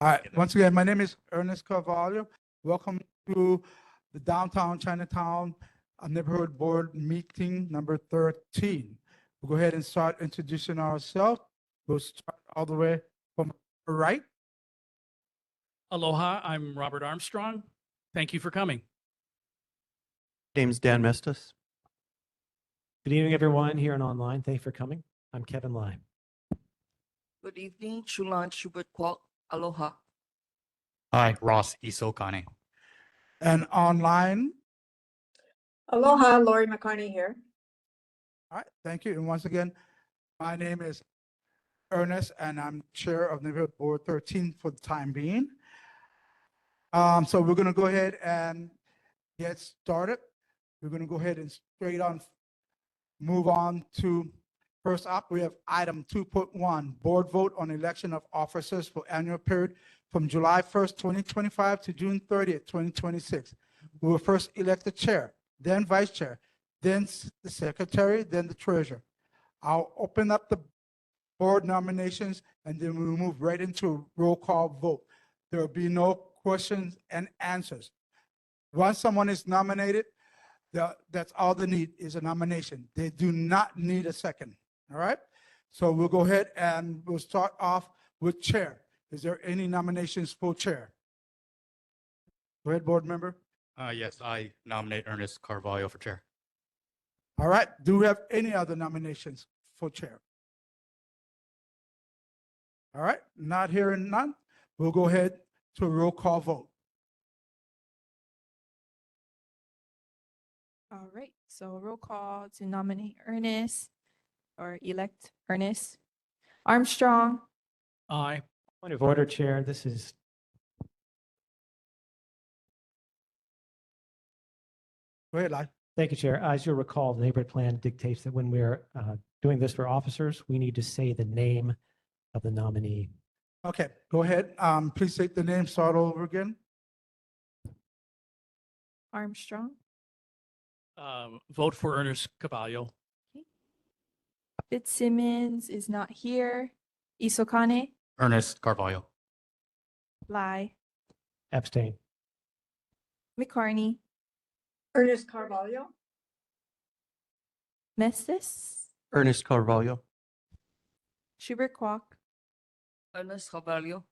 All right, once again, my name is Ernest Carvalho. Welcome to the Downtown Chinatown Neighborhood Board Meeting number 13. We'll go ahead and start introducing ourselves. We'll start all the way from the right. Aloha, I'm Robert Armstrong. Thank you for coming. Name's Dan Mestis. Good evening, everyone here and online. Thank you for coming. I'm Kevin Lai. Good evening, Chulan Schubert Kwok. Aloha. Hi, Ross Isokane. And online. Aloha, Lori McCartney here. All right, thank you. And once again, my name is Ernest, and I'm Chair of Neighborhood Board 13 for the time being. So we're going to go ahead and get started. We're going to go ahead and straight on move on to first up. We have item 2.1, board vote on election of officers for annual period from July 1st, 2025 to June 30th, 2026. We will first elect the chair, then vice chair, then the secretary, then the treasurer. I'll open up the board nominations and then we'll move right into a roll call vote. There will be no questions and answers. Once someone is nominated, that's all they need is a nomination. They do not need a second. All right. So we'll go ahead and we'll start off with chair. Is there any nominations for chair? Go ahead, board member. Yes, I nominate Ernest Carvalho for chair. All right. Do we have any other nominations for chair? All right. Not hearing none. We'll go ahead to a roll call vote. All right, so roll call to nominate Ernest or elect Ernest. Armstrong, Aye. Point of order, Chair. This is Go ahead, Lai. Thank you, Chair. As you'll recall, the neighborhood plan dictates that when we're doing this for officers, we need to say the name of the nominee. Okay, go ahead. Please take the name, start over again. Armstrong, Vote for Ernest Carvalho. Fitzsimmons is not here. Isokane, Ernest Carvalho. Lai, Abstain. McCartney, Ernest Carvalho. Mestis, Ernest Carvalho. Schubert Kwok, Ernest Carvalho.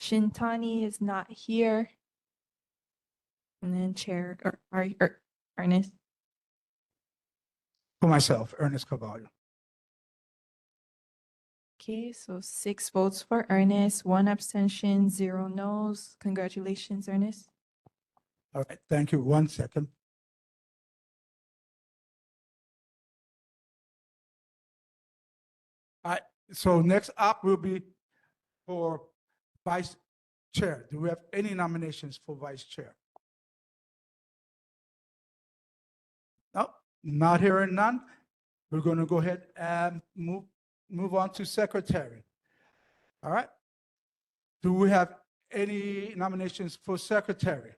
Shintani is not here. And then Chair or Ernest. For myself, Ernest Carvalho. Okay, so 6 votes for Ernest, 1 abstention, 0 no's. Congratulations, Ernest. All right, thank you. 1 second. All right, so next up will be for vice chair. Do we have any nominations for vice chair? No, not hearing none. We're going to go ahead and move on to secretary. All right. Do we have any nominations for secretary?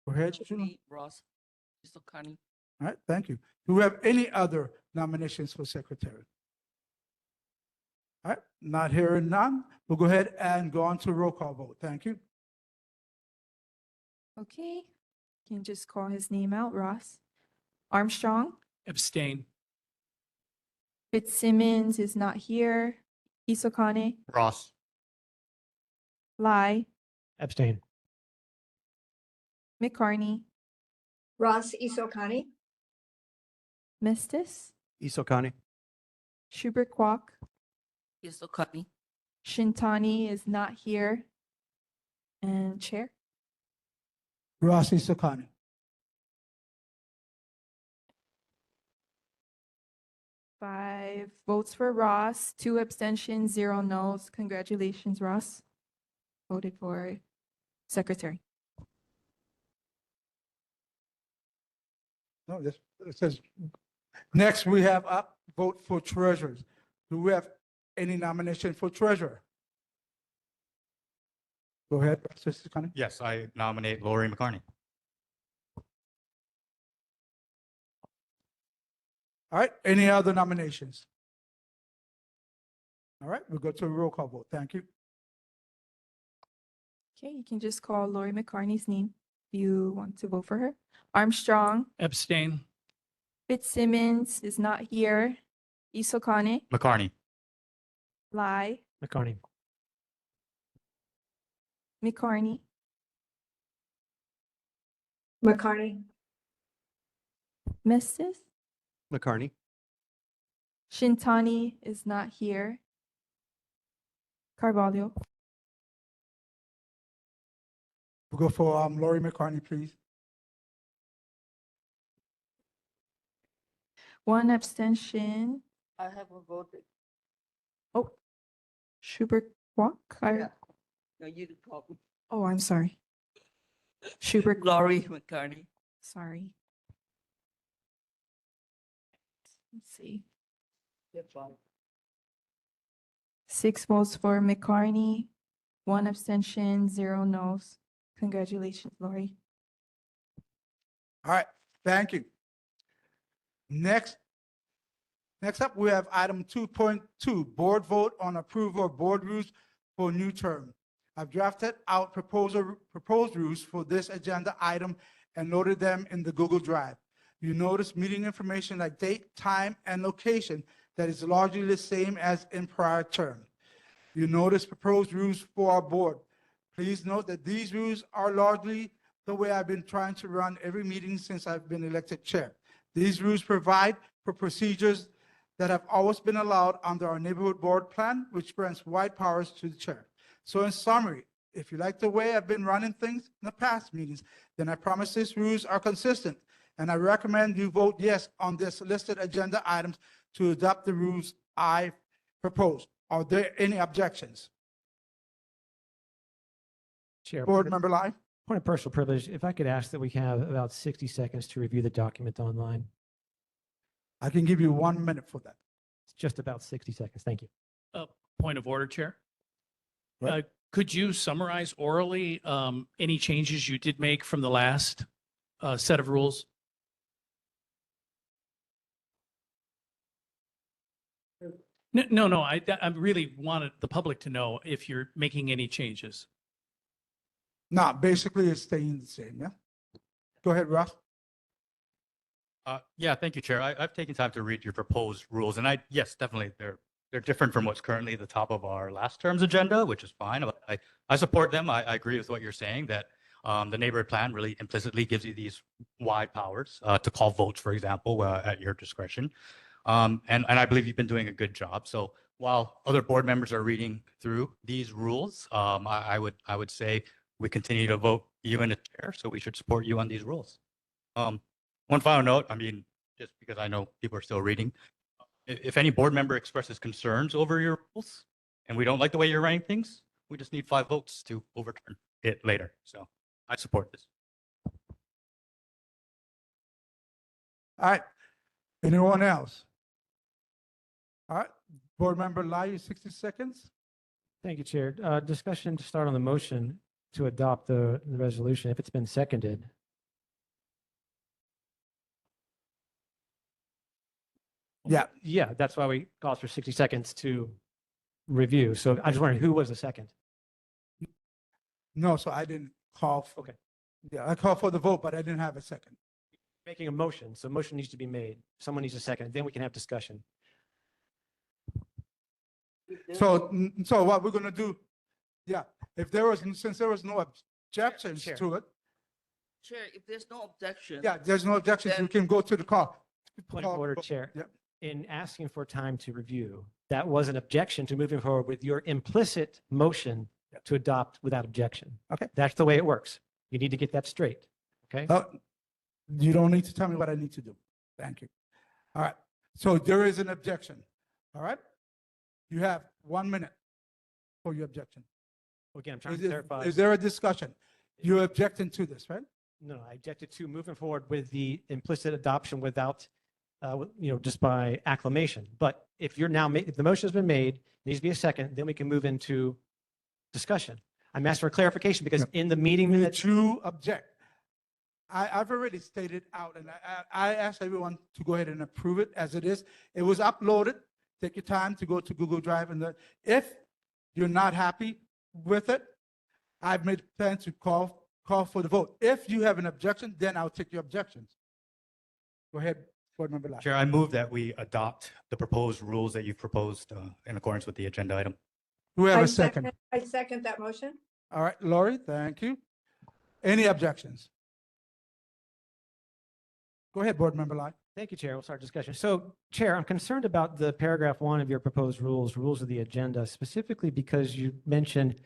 Go ahead, Julie. Me, Ross Isokane. All right, thank you. Do we have any other nominations for secretary? All right, not hearing none. We'll go ahead and go on to roll call vote. Thank you. Okay, you can just call his name out, Ross. Armstrong, Abstain. Fitzsimmons is not here. Isokane, Ross. Lai, Abstain. McCartney, Ross Isokane. Mestis, Isokane. Schubert Kwok, Isokane. Shintani is not here. And Chair. Ross Isokane. Five votes for Ross, 2 abstentions, 0 no's. Congratulations, Ross. Voted for secretary. No, this it says, next we have up vote for treasurers. Do we have any nomination for treasurer? Go ahead, Mr. Isokane. Yes, I nominate Lori McCartney. All right, any other nominations? All right, we'll go to a roll call vote. Thank you. Okay, you can just call Lori McCartney's name if you want to vote for her. Armstrong, Abstain. Fitzsimmons is not here. Isokane, McCarney. Lai, McCarney. McCarney, McCarney, Mestis, McCarney. Shintani is not here. Carvalho, We'll go for Lori McCartney, please. one abstention. I haven't voted. Oh, Schubert Walk. Yeah. No, you didn't call me. Oh, I'm sorry. Schubert, Lori McCartney. sorry. Let's see. That's fine. 6 votes for McCartney, 1 abstention, 0 no's. Congratulations, Lori. All right, thank you. Next up, we have item 2.2, board vote on approval of board rules for new term. I've drafted out proposed rules for this agenda item and loaded them in the Google Drive. You notice meeting information like date, time, and location that is largely the same as in prior term. You notice proposed rules for our board. Please note that these rules are largely the way I've been trying to run every meeting since I've been elected chair. These rules provide for procedures that have always been allowed under our neighborhood board plan, which grants wide powers to the chair. So in summary, if you like the way I've been running things in the past meetings, then I promise these rules are consistent. And I recommend you vote yes on this listed agenda items to adopt the rules I propose. Are there any objections? Chair, Board Member Lai? point of personal privilege, if I could ask that we have about 60 seconds to review the document online. I can give you 1 minute for that. It's just about 60 seconds. Thank you. Point of order, Chair. Right. Could you summarize orally any changes you did make from the last set of rules? No. I really wanted the public to know if you're making any changes. No, basically it's staying the same, yeah? Go ahead, Ross. Yeah, thank you, Chair. I've taken time to read your proposed rules, and yes, definitely, they're different from what's currently at the top of our last term's agenda, which is fine. I support them. I agree with what you're saying, that the neighborhood plan really implicitly gives you these wide powers to call votes, for example, at your discretion. And I believe you've been doing a good job. So while other board members are reading through these rules, I would say we continue to vote you in a chair, so we should support you on these rules. One final note, I mean, just because I know people are still reading, if any board member expresses concerns over your rules and we don't like the way you're running things, we just need 5 votes to overturn it later. So I support this. All right. Anyone else? All right. Board Member Lai, you 60 seconds. Thank you, Chair. Discussion to start on the motion to adopt the resolution, if it's been seconded. Yeah. Yeah, that's why we called for 60 seconds to review. So I just wondering who was the second? No, so I didn't call. Okay. Yeah, I called for the vote, but I didn't have a second. Making a motion, so motion needs to be made. Someone needs a second, then we can have discussion. So what we're gonna do, yeah, since there was no objections Chair. to it, Chair, if there's no objection. yeah, there's no objections, we Then- can go to the call. Point of order, Chair. Yep. In asking for time to review, that was an objection to moving forward with your implicit motion Yep. to adopt without objection. Okay. That's the way it works. You need to get that straight. Okay? You don't need to tell me what I need to do. Thank you. All right, so there is an objection, all right? You have 1 minute for your objection. Again, I'm trying Is to clarify. is there a discussion? You're objecting to this, right? No, I objected to moving forward with the implicit adoption without, just by acclamation. But if you're now, if the motion has been made, needs to be a second, then we can move into discussion. I'm asking for clarification because in the meeting Did minutes, you object? I've already stated out, and I asked everyone to go ahead and approve it as it is. It was uploaded. Take your time to go to Google Drive, and if you're not happy with it, I've made plans to call for the vote. If you have an objection, then I'll take your objections. Go ahead, Board Member Lai. Chair, I move that we adopt the proposed rules that you've proposed in accordance with the agenda item. Do we have a second? I second that motion. All right, Lori, thank you. Any objections? Go ahead, Board Member Lai. Thank you, Chair. We'll start discussion. So, Chair, I'm concerned about the paragraph 1 of your proposed rules of the agenda, specifically because you mentioned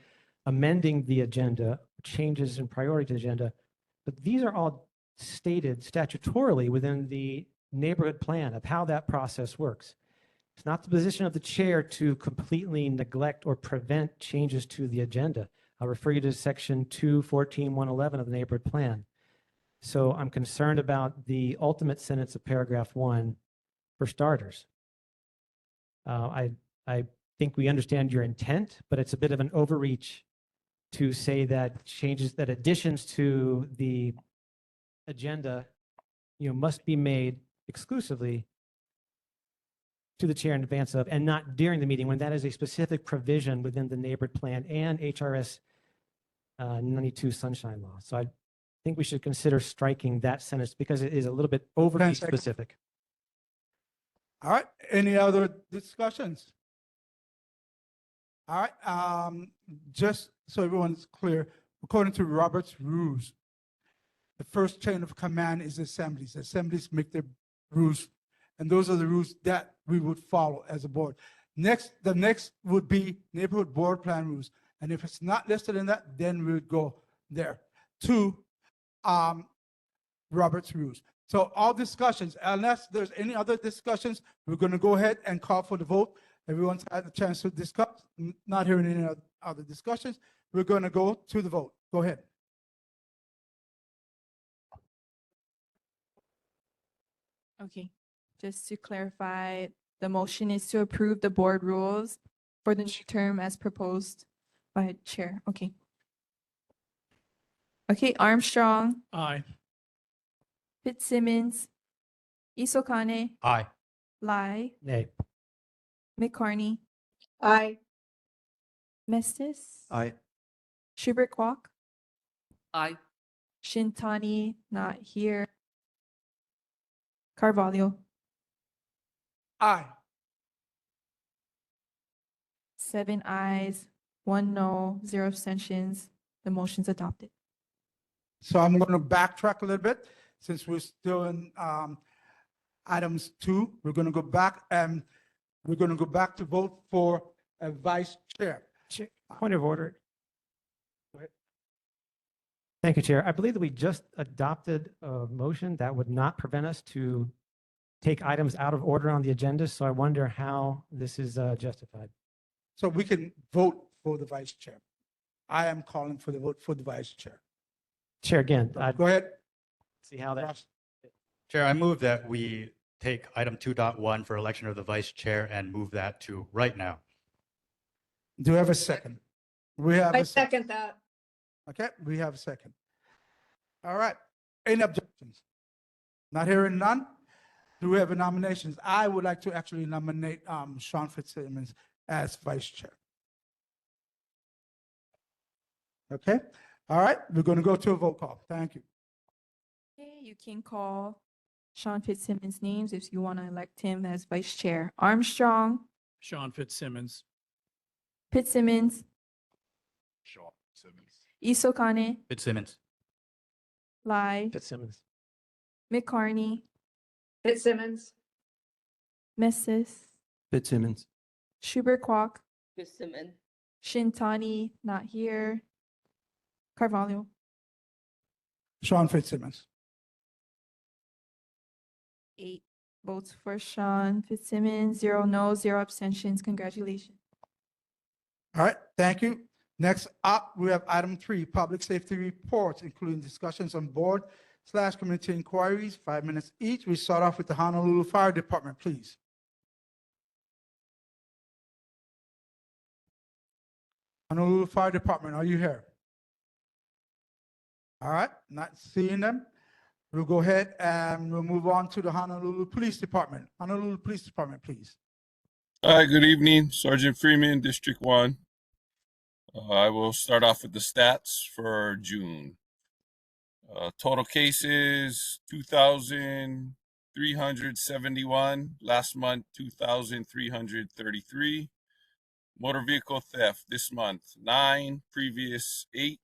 amending the agenda, changes in priority to the agenda, but these are all stated statutorily within the neighborhood plan of how that process works. It's not the position of the chair to completely neglect or prevent changes to the agenda. I'll refer you to section 214.111 of the neighborhood plan. So I'm concerned about the ultimate sentence of paragraph 1 for starters. I think we understand your intent, but it's a bit of an overreach to say that additions to the agenda, must be made exclusively to the chair in advance of and not during the meeting, when that is a specific provision within the neighborhood plan and HRS 92 Sunshine Law. So I think we should consider striking that sentence because it is a little bit overly 10 seconds. specific. All right, any other discussions? All right, just so everyone's clear, according to Robert's rules, the first chain of command is assemblies. Assemblies make their rules, and those are the rules that we would follow as a board. The next would be neighborhood board plan rules, and if it's not listed in that, then we would go there to Robert's rules. So all discussions, unless there's any other discussions, we're going to go ahead and call for the vote. Everyone's had a chance to discuss. Not hearing any other discussions, we're going to go to the vote. Go ahead. Okay, just to clarify, the motion is to approve the board rules for the new term as proposed by Chair. Okay. Okay, Armstrong, Aye. Fitzsimmons, Isokane, Aye. Lai, Nay. McCarney, Aye. Mestis, Aye. Schubert Kwok, Aye. Shintani, not here. Carvalho, Aye. 7 ayes, 1 no, 0 abstentions. The motion's adopted. So I'm going to backtrack a little bit since we're still in items 2. We're going to go back and we're going to go back to vote for a vice chair. Point of order. Go ahead. Thank you, Chair. I believe that we just adopted a motion that would not prevent us to take items out of order on the agenda. So I wonder how this is justified. So we can vote for the vice chair. I am calling for the vote for the vice chair. Chair, again, I'd Go ahead. see how that. Ross. Chair, I move that we take item 2.1 for election of the vice chair and move that to right now. Do we have a second? We have I a second. second that. Okay, we have a second. All right. Any objections? Not hearing none. Do we have a nominations? I would like to actually nominate Sean Fitzsimmons as vice chair. Okay, all right, we're going to go to a vote call. Thank you. Okay, you can call Sean Fitzsimmons' names if you want to elect him as vice chair. Armstrong, Sean Fitzsimmons. Fitzsimmons, Shaw Simmons. Isokane, Fitzsimmons. Lai, Fitzsimmons. McCarney, Fitzsimmons. Messis, Fitzsimmons. Schubert Kwok, Fitzsimmons. Shintani, not here. Carvalho, Sean Fitzsimmons. 8 votes for Sean Fitzsimmons, 0 no, 0 abstentions. Congratulations. All right, thank you. Next up, we have item 3, public safety reports, including discussions on board/community inquiries, 5 minutes each. We start off with the Honolulu Fire Department, please. Honolulu Fire Department, are you here? All right, not seeing them. We'll go ahead and we'll move on to the Honolulu Police Department. Honolulu Police Department, please. Hi, good evening. Sergeant Freeman, District 1. I will start off with the stats for June. Total cases 2,371. Last month 2,333. Motor vehicle theft this month 9. Previous 8.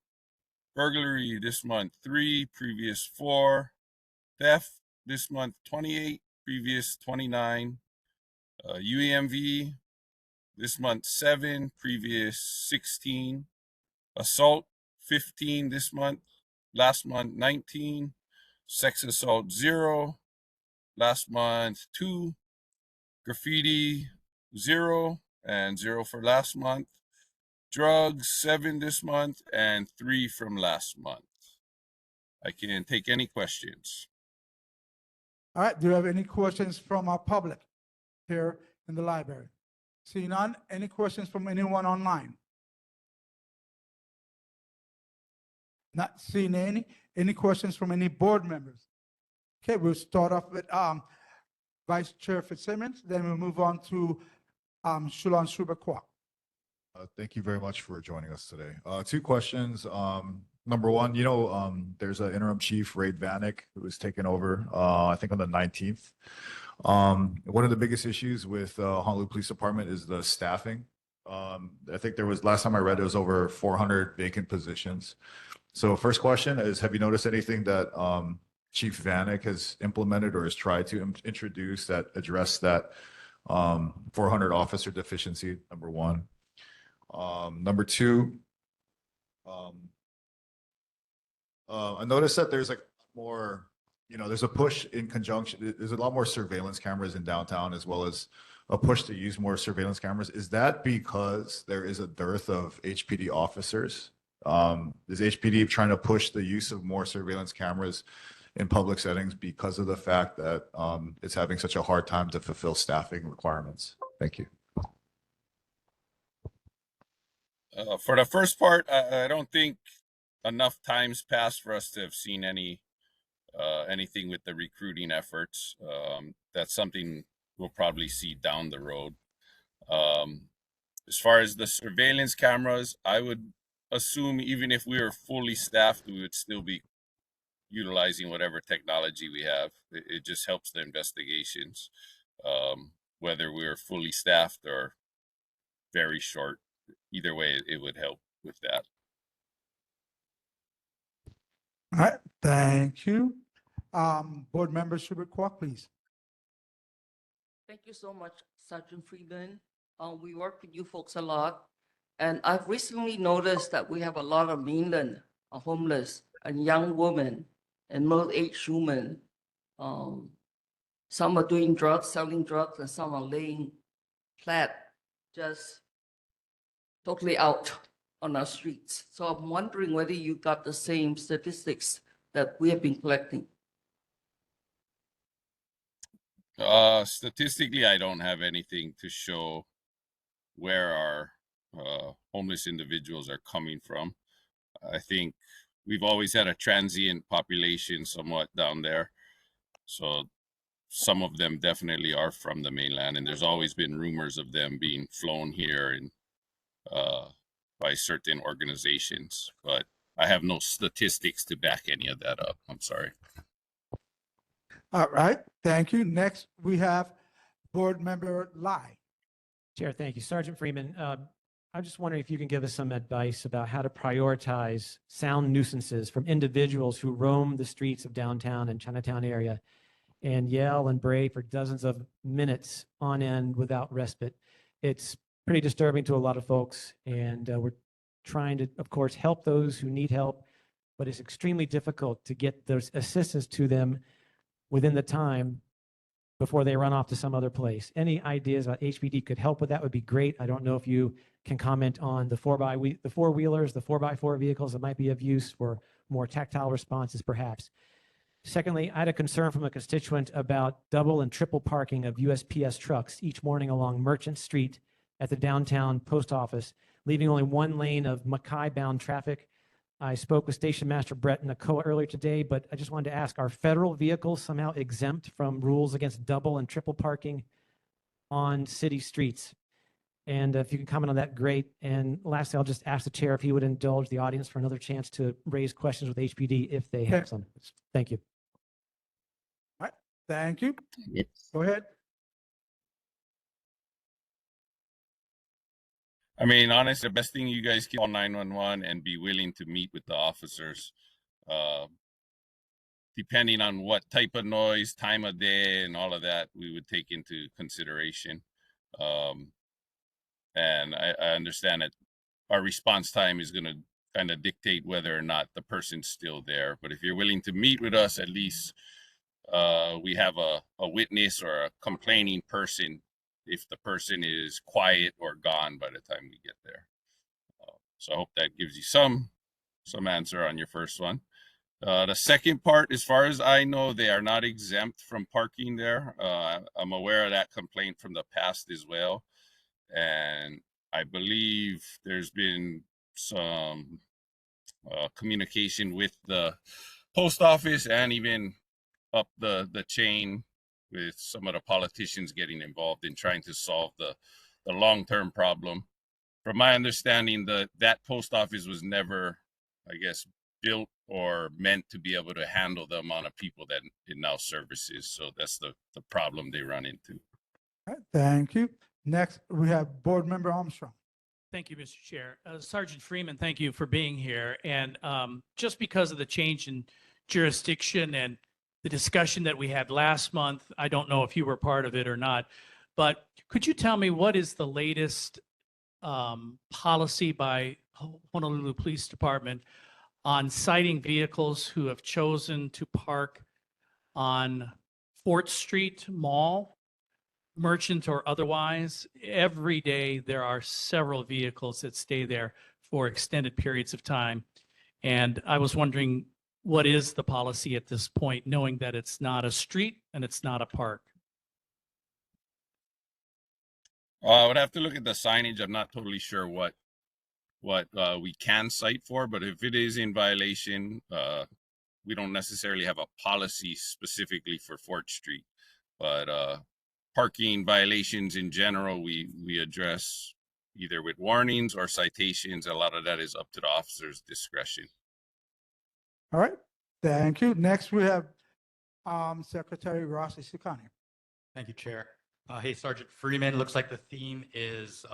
Burglary this month 3. Previous 4. Theft this month 28. Previous 29. UEMV this month 7. Previous 16. Assault 15 this month. Last month 19. Sex assault 0. Last month 2. Graffiti 0 and 0 for last month. Drugs 7 this month and 3 from last month. I can take any questions. All right, do you have any questions from our public here in the library? Seeing none, any questions from anyone online? Not seeing any. Any questions from any board members? Okay, we'll start off with Vice Chair Fitzsimmons, then we'll move on to Shulan Shubakwa. Thank you very much for joining us today. 2 questions. Number one, there's an interim chief, Ray Vanek, who was taken over, I think on the 19th. One of the biggest issues with Honolulu Police Department is the staffing. I think last time I read, there was over 400 vacant positions. So first question is, have you noticed anything that Chief Vanek has implemented or has tried to introduce that address that 400 officer deficiency? Number one. Number two, I noticed that there's more, there's a push in conjunction. There's a lot more surveillance cameras in downtown, as well as a push to use more surveillance cameras. Is that because there is a dearth of HPD officers? Is HPD trying to push the use of more surveillance cameras in public settings because of the fact that it's having such a hard time to fulfill staffing requirements? Thank you. For the first part, I don't think enough time's passed for us to have seen anything with the recruiting efforts. That's something we'll probably see down the road. As far as the surveillance cameras, I would assume even if we were fully staffed, we would still be utilizing whatever technology we have. It just helps the investigations, whether we're fully staffed or very short. Either way, it would help with that. All right, thank you. Board Member Shubakwa, please. Thank you so much, Sergeant Freeman. We work with you folks a lot. And I've recently noticed that we have a lot of mainland homeless and young women and middle-aged women. Some are doing drugs, selling drugs, and some are laying flat, just totally out on our streets. So I'm wondering whether you got the same statistics that we have been collecting. Statistically, I don't have anything to show where our homeless individuals are coming from. I think we've always had a transient population somewhat down there. So some of them definitely are from the mainland, and there's always been rumors of them being flown here and by certain organizations, but I have no statistics to back any of that up. I'm sorry. All right, thank you. Next, we have Board Member Lai. Chair, thank you. Sergeant Freeman, I'm just wondering if you can give us some advice about how to prioritize sound nuisances from individuals who roam the streets of downtown and Chinatown area and yell and bray for dozens of minutes on end without respite. It's pretty disturbing to a lot of folks, and we're trying to, of course, help those who need help, but it's extremely difficult to get those assistance to them within the time before they run off to some other place. Any ideas about HPD could help with that would be great. I don't know if you can comment on the four-wheelers, the 4x4 vehicles that might be of use for more tactile responses, perhaps. Secondly, I had a concern from a constituent about double and triple parking of USPS trucks each morning along Merchant Street at the downtown post office, leaving only one lane of Mackay-bound traffic. I spoke with Station Master Brett Nakoa earlier today, but I just wanted to ask, are federal vehicles somehow exempt from rules against double and triple parking on city streets? And if you can comment on that, great. And lastly, I'll just ask the chair if he would indulge the audience for another chance to raise questions with HPD if they have Okay. some. Thank you. Thank you. Go ahead. I mean, honestly, the best thing you guys can call 911 and be willing to meet with the officers. Depending on what type of noise, time of day, and all of that, we would take into consideration. And I understand that our response time is going to kind of dictate whether or not the person's still there. But if you're willing to meet with us, at least we have a witness or a complaining person if the person is quiet or gone by the time we get there. So I hope that gives you some answer on your first one. The second part, as far as I know, they are not exempt from parking there. I'm aware of that complaint from the past as well. And I believe there's been some communication with the post office and even up the chain with some of the politicians getting involved in trying to solve the long-term problem. From my understanding, that post office was never, I guess, built or meant to be able to handle the amount of people that it now services. So that's the problem they run into. All right, thank you. Next, we have Board Member Armstrong. Thank you, Mr. Chair. Sergeant Freeman, thank you for being here. And just because of the change in jurisdiction and the discussion that we had last month, I don't know if you were part of it or not, but could you tell me what is the latest policy by Honolulu Police Department on citing vehicles who have chosen to park on Fort Street Mall, merchant or otherwise? Every day there are several vehicles that stay there for extended periods of time. And I was wondering, what is the policy at this point, knowing that it's not a street and it's not a park? I would have to look at the signage. I'm not totally sure what we can cite for, but if it is in violation, we don't necessarily have a policy specifically for Fort Street, but parking violations in general, we address either with warnings or citations. A lot of that is up to the officer's discretion. All right, thank you. Next, we have Secretary Rossi Sikani. Thank you, Chair. Hey, Sergeant Freeman, looks like the theme is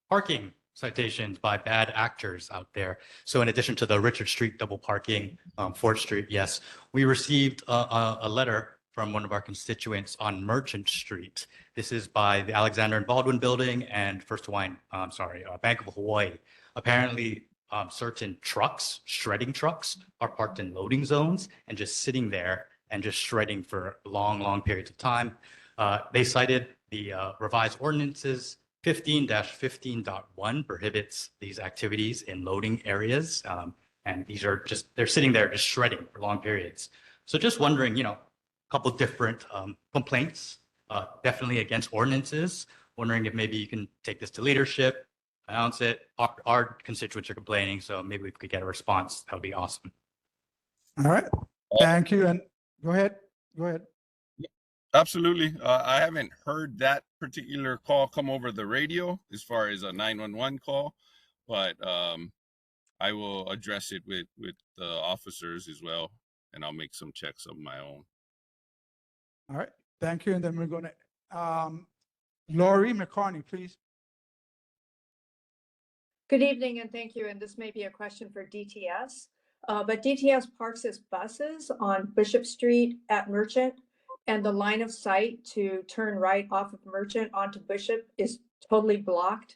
parking citations by bad actors out there. So in addition to the Richard Street double parking, Fort Street, yes, we received a letter from one of our constituents on Merchant Street. This is by the Alexander and Baldwin Building and Bank of Hawaii. Apparently, certain trucks, shredding trucks, are parked in loading zones and just sitting there and just shredding for long periods of time. They cited the revised ordinances 15-15.1 prohibits these activities in loading areas. And these are just, they're sitting there just shredding for long periods. So just wondering, a couple different complaints, definitely against ordinances. Wondering if maybe you can take this to leadership, announce it. Our constituents are complaining, so maybe we could get a response. That would be awesome. All right, thank you. And go ahead. Absolutely. I haven't heard that particular call come over the radio as far as a 911 call, but I will address it with the officers as well, and I'll make some checks of my own. All right, thank you. And then we're going to, Lori McCarney, please. Good evening and thank you. And this may be a question for DTS, but DTS parks its buses on Bishop Street at Merchant, and the line of sight to turn right off of Merchant onto Bishop is totally blocked.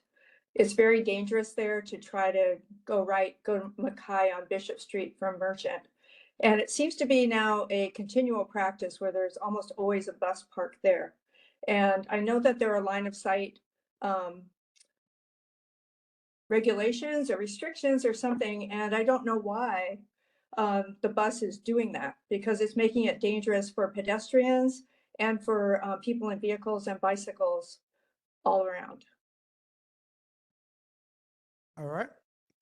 It's very dangerous there to try to go to Mackay on Bishop Street from Merchant. And it seems to be now a continual practice where there's almost always a bus parked there. And I know that there are line of sight regulations or restrictions or something, and I don't know why the bus is doing that, because it's making it dangerous for pedestrians and for people in vehicles and bicycles all around. All right,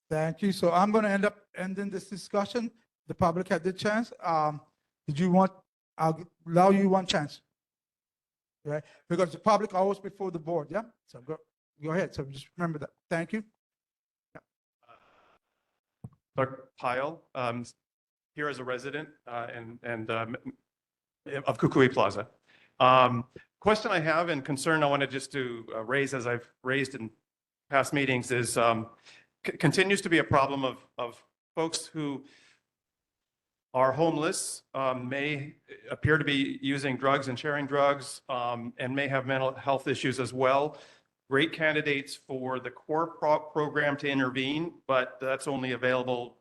thank you. So I'm going to end up ending this discussion. The public had the chance. I'll allow you one chance, right? Because the public always before the board, yeah? So go go ahead. So just remember that. Thank you. Clark Pyle, here as a resident of Kukui Plaza. Question I have and concern I wanted just to raise, as I've raised in past meetings, is continues to be a problem of folks who are homeless, may appear to be using drugs and sharing drugs, and may have mental health issues as well. Great candidates for the core program to intervene, but that's only available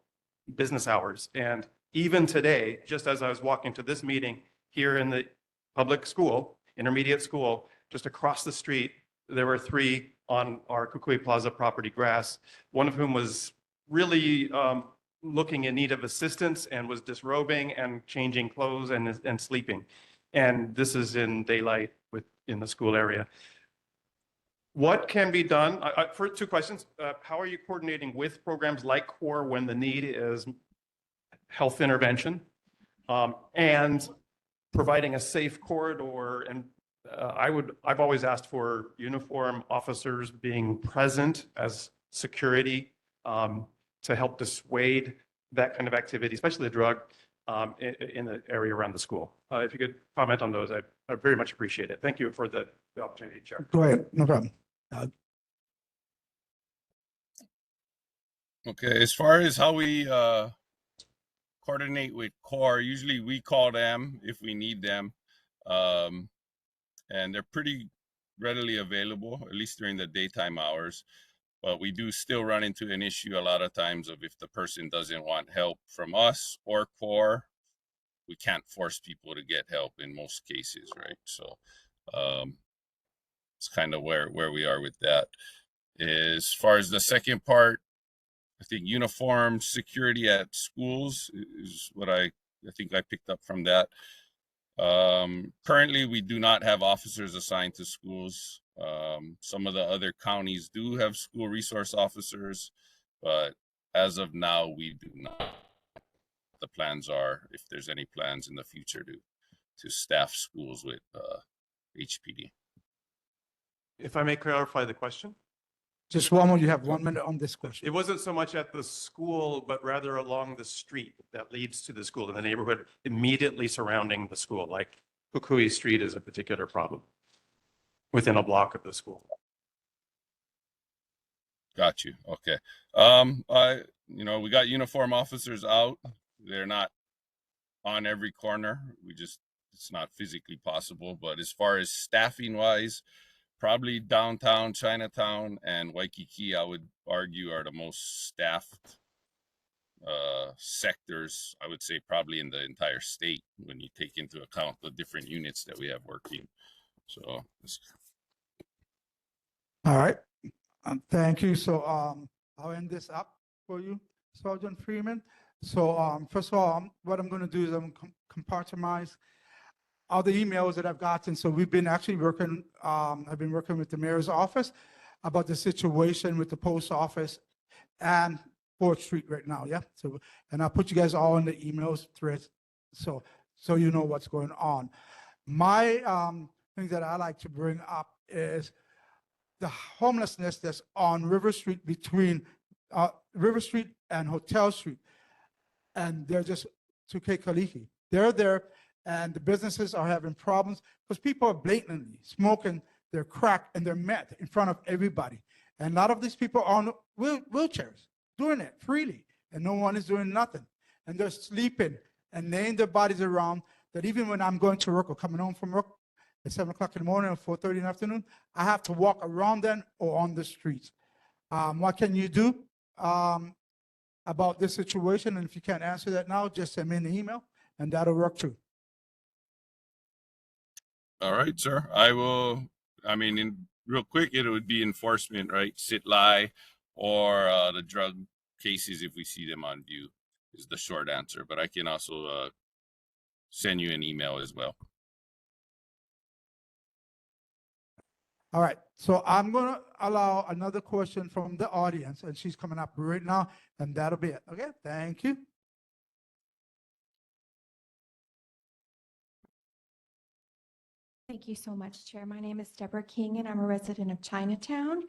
business hours. And even today, just as I was walking to this meeting here in the public school, intermediate school, just across the street, there were 3 on our Kukui Plaza property grass, one of whom was really looking in need of assistance and was disrobing and changing clothes and sleeping. And this is in daylight in the school area. What can be done? For 2 questions. How are you coordinating with programs like CORE when the need is health intervention and providing a safe corridor? And I've always asked for uniform officers being present as security to help dissuade that kind of activity, especially the drug in the area around the school. If you could comment on those, I'd very much appreciate it. Thank you for the opportunity, Chair. Go ahead. No problem. Okay, as far as how we coordinate with CORE, usually we call them if we need them. And they're pretty readily available, at least during the daytime hours. But we do still run into an issue a lot of times of if the person doesn't want help from us or CORE, we can't force people to get help in most cases, right? So it's kind of where we are with that. As far as the second part, I think uniform security at schools is what I think I picked up from that. Currently, we do not have officers assigned to schools. Some of the other counties do have school resource officers, but as of now, we do not. The plans are, if there's any plans in the future to staff schools with HPD. If I may clarify the question. Just one more. You have 1 minute on this question. It wasn't so much at the school, but rather along the street that leads to the school in the neighborhood immediately surrounding the school, like Kukui Street is a particular problem within a block of the school. Got you. Okay. We got uniform officers out. They're not on every corner. It's not physically possible. But as far as staffing wise, probably downtown, Chinatown, and Waikiki, I would argue, are the most staffed sectors, I would say probably in the entire state when you take into account the different units that we have working. So All right. Thank you. So I'll end this up for you, Sergeant Freeman. So first of all, what I'm going to do is I'm going to compartmentalize all the emails that I've gotten. So we've been actually working, I've been working with the mayor's office about the situation with the post office and 4th Street right now, yeah? So, and I'll put you guys all in the emails threads, so you know what's going on. My thing that I like to bring up is the homelessness that's on River Street between River Street and Hotel Street. And they're just to Kekaliki. They're there, and the businesses are having problems because people are blatantly smoking their crack and their meth in front of everybody. And a lot of these people are on wheelchairs doing it freely, and no one is doing nothing. And they're sleeping and laying their bodies around that even when I'm going to work or coming home from work at 7 o'clock in the morning or 4:30 in the afternoon, I have to walk around them or on the streets. What can you do about this situation? And if you can't answer that now, just send me an email and that'll work too. all right, sir. I will. I mean, real quick, it would be enforcement, right? Sit-lie or the drug cases if we see them on view is the short answer. But I can also send you an email as well. All right, so I'm going to allow another question from the audience, and she's coming up right now, and that'll be it. Okay, thank you. Thank you so much, Chair. My name is Deborah King, and I'm a resident of Chinatown.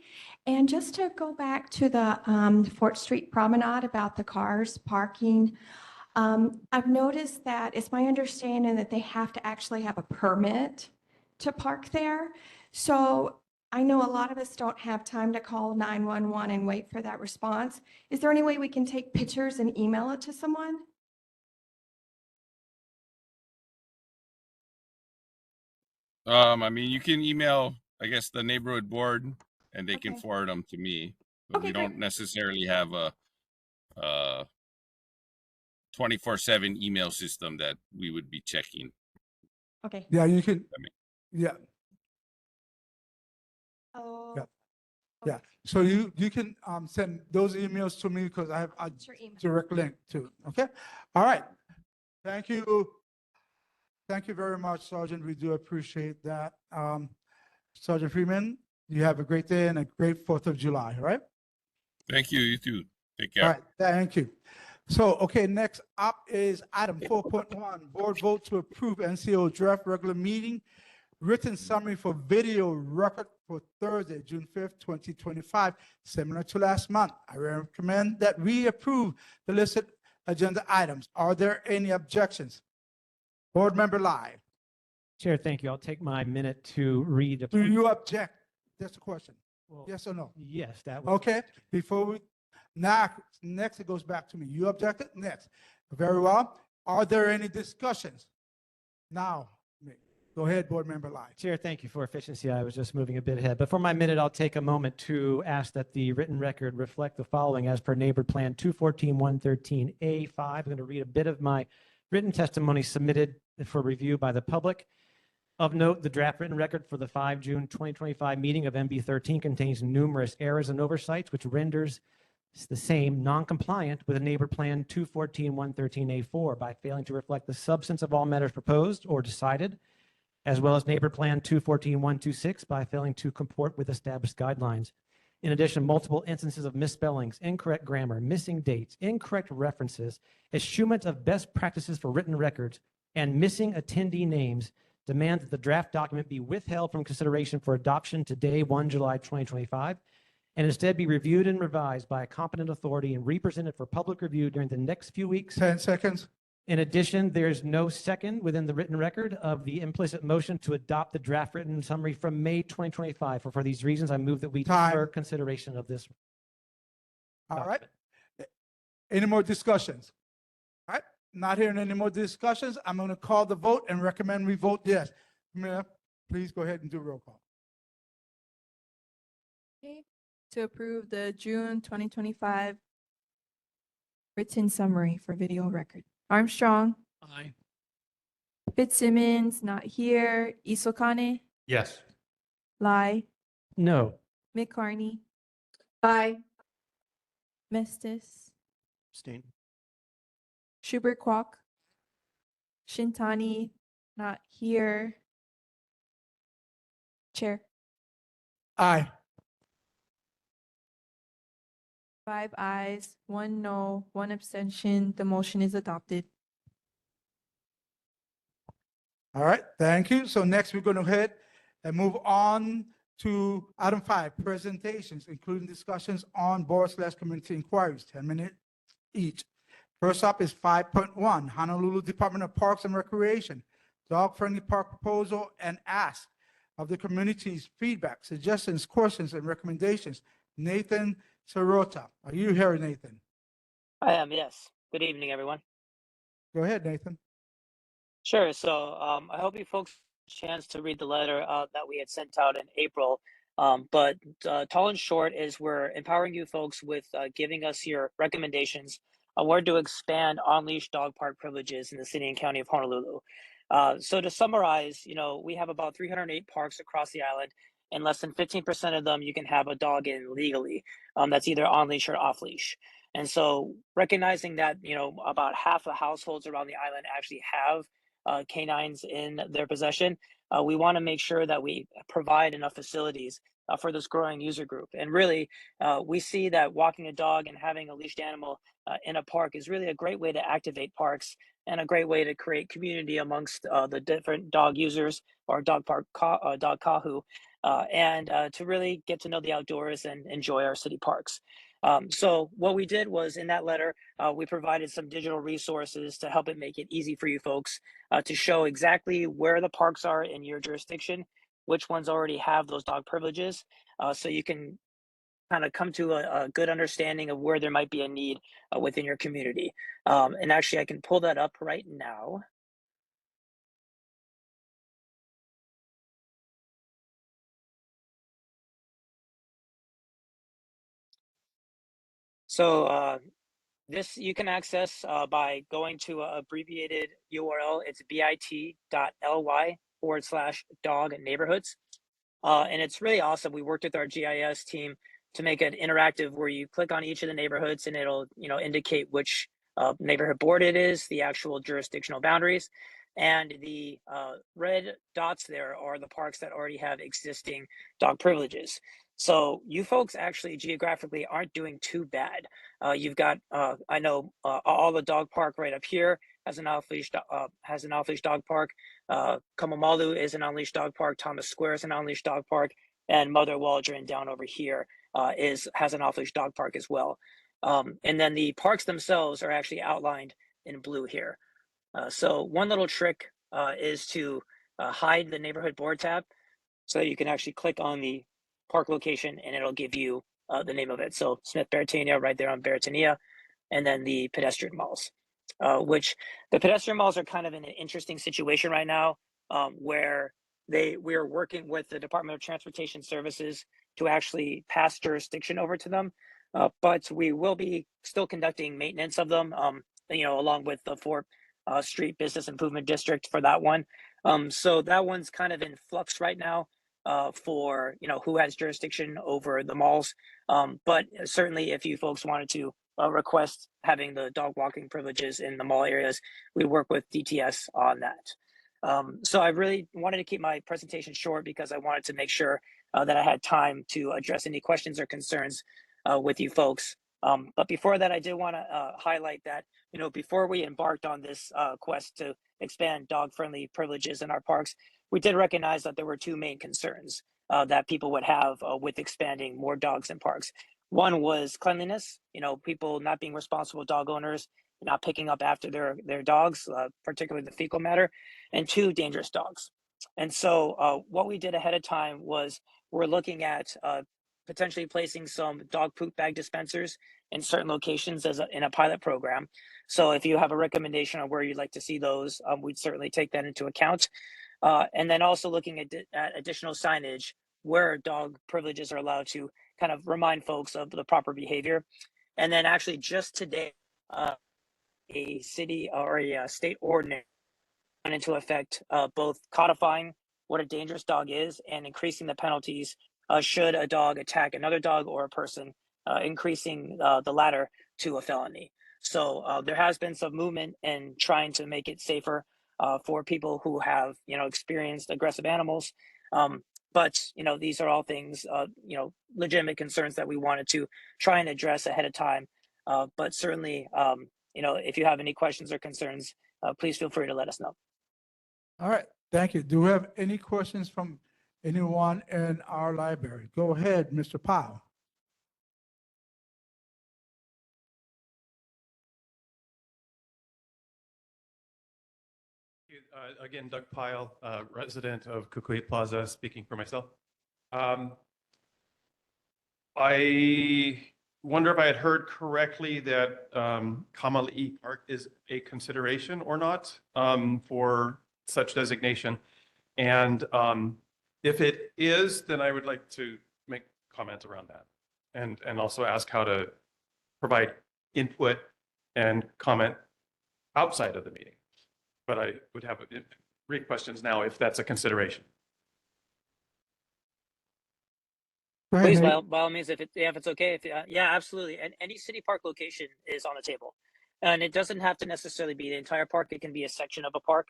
And just to go back to the Fort Street Promenade about the cars parking, I've noticed that it's my understanding that they have to actually have a permit to park there. So I know a lot of us don't have time to call 911 and wait for that response. Is there any way we can take pictures and email it to someone? I mean, you can email, I guess, the neighborhood board, and they can Okay. forward them to me. But Okay, we don't great. necessarily have a 24/7 email system that we would be checking. Okay. Yeah, you can, I mean, yeah, Oh. Yeah. okay. yeah. So you can send those emails to me because I have a It's your email. direct link to, okay? All right. Thank you. Thank you very much, Sergeant. We do appreciate that. Sergeant Freeman, you have a great day and a great 4th of July, all right? thank you. You too. Take All care. right, thank you. So, okay, next up is item 4.1, board vote to approve NCO draft regular meeting, written summary for video record for Thursday, June 5th, 2025, similar to last month. I recommend that we approve the listed agenda items. Are there any objections? Board Member Lai, Chair, thank you. I'll take my minute to read. do you object? That's the question. Well, Yes or no? Yes, that was. Okay, before we, now, next it goes back to me. You objected? Next. Very well. Are there any discussions? Now, go ahead, Board Member Lai. Chair, thank you for efficiency. I was just moving a bit ahead. But for my minute, I'll take a moment to ask that the written record reflect the following as per Neighbor Plan 214-113A5. I'm going to read a bit of my written testimony submitted for review by the public. Of note, the draft written record for the 5 June 2025 meeting of MB 13 contains numerous errors and oversights, which renders the same non-compliant with a Neighbor Plan 214-113A4 by failing to reflect the substance of all matters proposed or decided, as well as Neighbor Plan 214-126 by failing to comport with established guidelines. In addition, multiple instances of misspellings, incorrect grammar, missing dates, incorrect references, eschewment of best practices for written records, and missing attendee names demand that the draft document be withheld from consideration for adoption today, 1 July 2025, and instead be reviewed and revised by a competent authority and represented for public review during the next few weeks. 10 seconds. In addition, there's no second within the written record of the implicit motion to adopt the draft written summary from May 2025. For these reasons, I move that we Time. defer consideration of this. All right. document. Any more discussions? All right, not hearing any more discussions, I'm going to call the vote and recommend we vote yes. Mayor, please go ahead and do roll call. Okay, to approve the June 2025 written summary for video record. Armstrong, Aye. Fitzsimmons, not here. Isokane, Yes. Lai, No. McCarney, Aye. Mestis, Abstain. Schubert Kwok, Shintani, not here. Chair, Aye. 5 ayes, 1 no, 1 abstention. The motion is adopted. All right, thank you. So next, we're going to head and move on to item 5, presentations, including discussions on board/community inquiries, 10 minutes each. First up is 5.1, Honolulu Department of Parks and Recreation, dog-friendly park proposal and ask of the community's feedback, suggestions, questions, and recommendations. Nathan Sirota, are you here, Nathan? I am, yes. Good evening, everyone. Go ahead, Nathan. Sure. So I hope you folks had a chance to read the letter that we had sent out in April. But tall and short is we're empowering you folks with giving us your recommendations on where to expand on-leash dog park privileges in the city and county of Honolulu. So to summarize, we have about 308 parks across the island, and less than 15% of them you can have a dog in legally. That's either on-leash or off-leash. And so recognizing that, about half the households around the island actually have canines in their possession, we want to make sure that we provide enough facilities for this growing user group. And really, we see that walking a dog and having a leashed animal in a park is really a great way to activate parks and a great way to create community amongst the different dog users or dog kahu, and to really get to know the outdoors and enjoy our city parks. So what we did was in that letter, we provided some digital resources to help it make it easy for you folks to show exactly where the parks are in your jurisdiction, which ones already have those dog privileges, so you can kind of come to a good understanding of where there might be a need within your community. And actually, I can pull that up right now. So this you can access by going to an abbreviated URL. It's bit.ly/dog neighborhoods. And it's really awesome. We worked with our GIS team to make it interactive where you click on each of the neighborhoods and it'll indicate which neighborhood board it is, the actual jurisdictional boundaries. And the red dots there are the parks that already have existing dog privileges. So you folks actually geographically aren't doing too bad. You've got, I know all the dog park right up here has an off-leash dog park. Kamamalu is an unleashed dog park. Thomas Square is an unleashed dog park, and Mother Waldron down over here has an off-leash dog park as well. And then the parks themselves are actually outlined in blue here. So one little trick is to hide the neighborhood board tab, so you can actually click on the park location and it'll give you the name of it. So Smith Beretania right there on Beretania, and then the pedestrian malls, which the pedestrian malls are kind of in an interesting situation right now, where we are working with the Department of Transportation Services to actually pass jurisdiction over to them. But we will be still conducting maintenance of them, along with the Fort Street Business Improvement District for that one. So that one's kind of in flux right now for who has jurisdiction over the malls. But certainly, if you folks wanted to request having the dog walking privileges in the mall areas, we work with DTS on that. So I really wanted to keep my presentation short because I wanted to make sure that I had time to address any questions or concerns with you folks. But before that, I did want to highlight that, before we embarked on this quest to expand dog-friendly privileges in our parks, we did recognize that there were two main concerns that people would have with expanding more dogs in parks. One was cleanliness, people not being responsible dog owners, not picking up after their dogs, particularly the fecal matter, and two, dangerous dogs. And so what we did ahead of time was we're looking at potentially placing some dog poop bag dispensers in certain locations in a pilot program. So if you have a recommendation on where you'd like to see those, we'd certainly take that into account. And then also looking at additional signage where dog privileges are allowed to kind of remind folks of the proper behavior. And then actually just today, a city or a state ordinance went into effect, both codifying what a dangerous dog is and increasing the penalties should a dog attack another dog or a person, increasing the latter to a felony. So there has been some movement in trying to make it safer for people who have, experienced aggressive animals. But these are all things, legitimate concerns that we wanted to try and address ahead of time. But certainly, if you have any questions or concerns, please feel free to let us know. All right, thank you. Do we have any questions from anyone in our library? Go ahead, Mr. Powell. Again, Doug Pyle, resident of Kukui Plaza, speaking for myself. I wonder if I had heard correctly that Kamali'i Park is a consideration or not for such designation. And if it is, then I would like to make comments around that and also ask how to provide input and comment outside of the meeting. But I would have read questions now if that's a consideration. Please, by all means, if it's okay, yeah, absolutely. And any city park location is on the table, and it doesn't have to necessarily be the entire park. It can be a section of a park.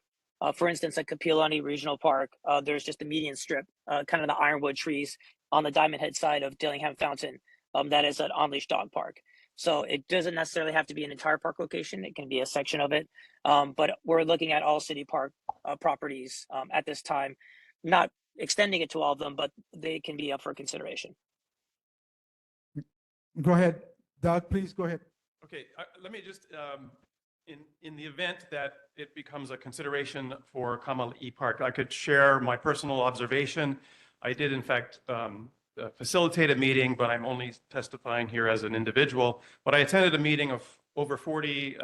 For instance, at Kapiolani Regional Park, there's just a median strip, kind of the ironwood trees on the Diamond Head side of Dillingham Fountain. That is an on-leash dog park. So it doesn't necessarily have to be an entire park location. It can be a section of it. But we're looking at all city park properties at this time, not extending it to all of them, but they can be up for consideration. Go ahead, Doug, please go ahead. Okay, let me just, in the event that it becomes a consideration for Kamali'i Park, I could share my personal observation. I did in fact facilitate a meeting, but I'm only testifying here as an individual. But I attended a meeting of over 40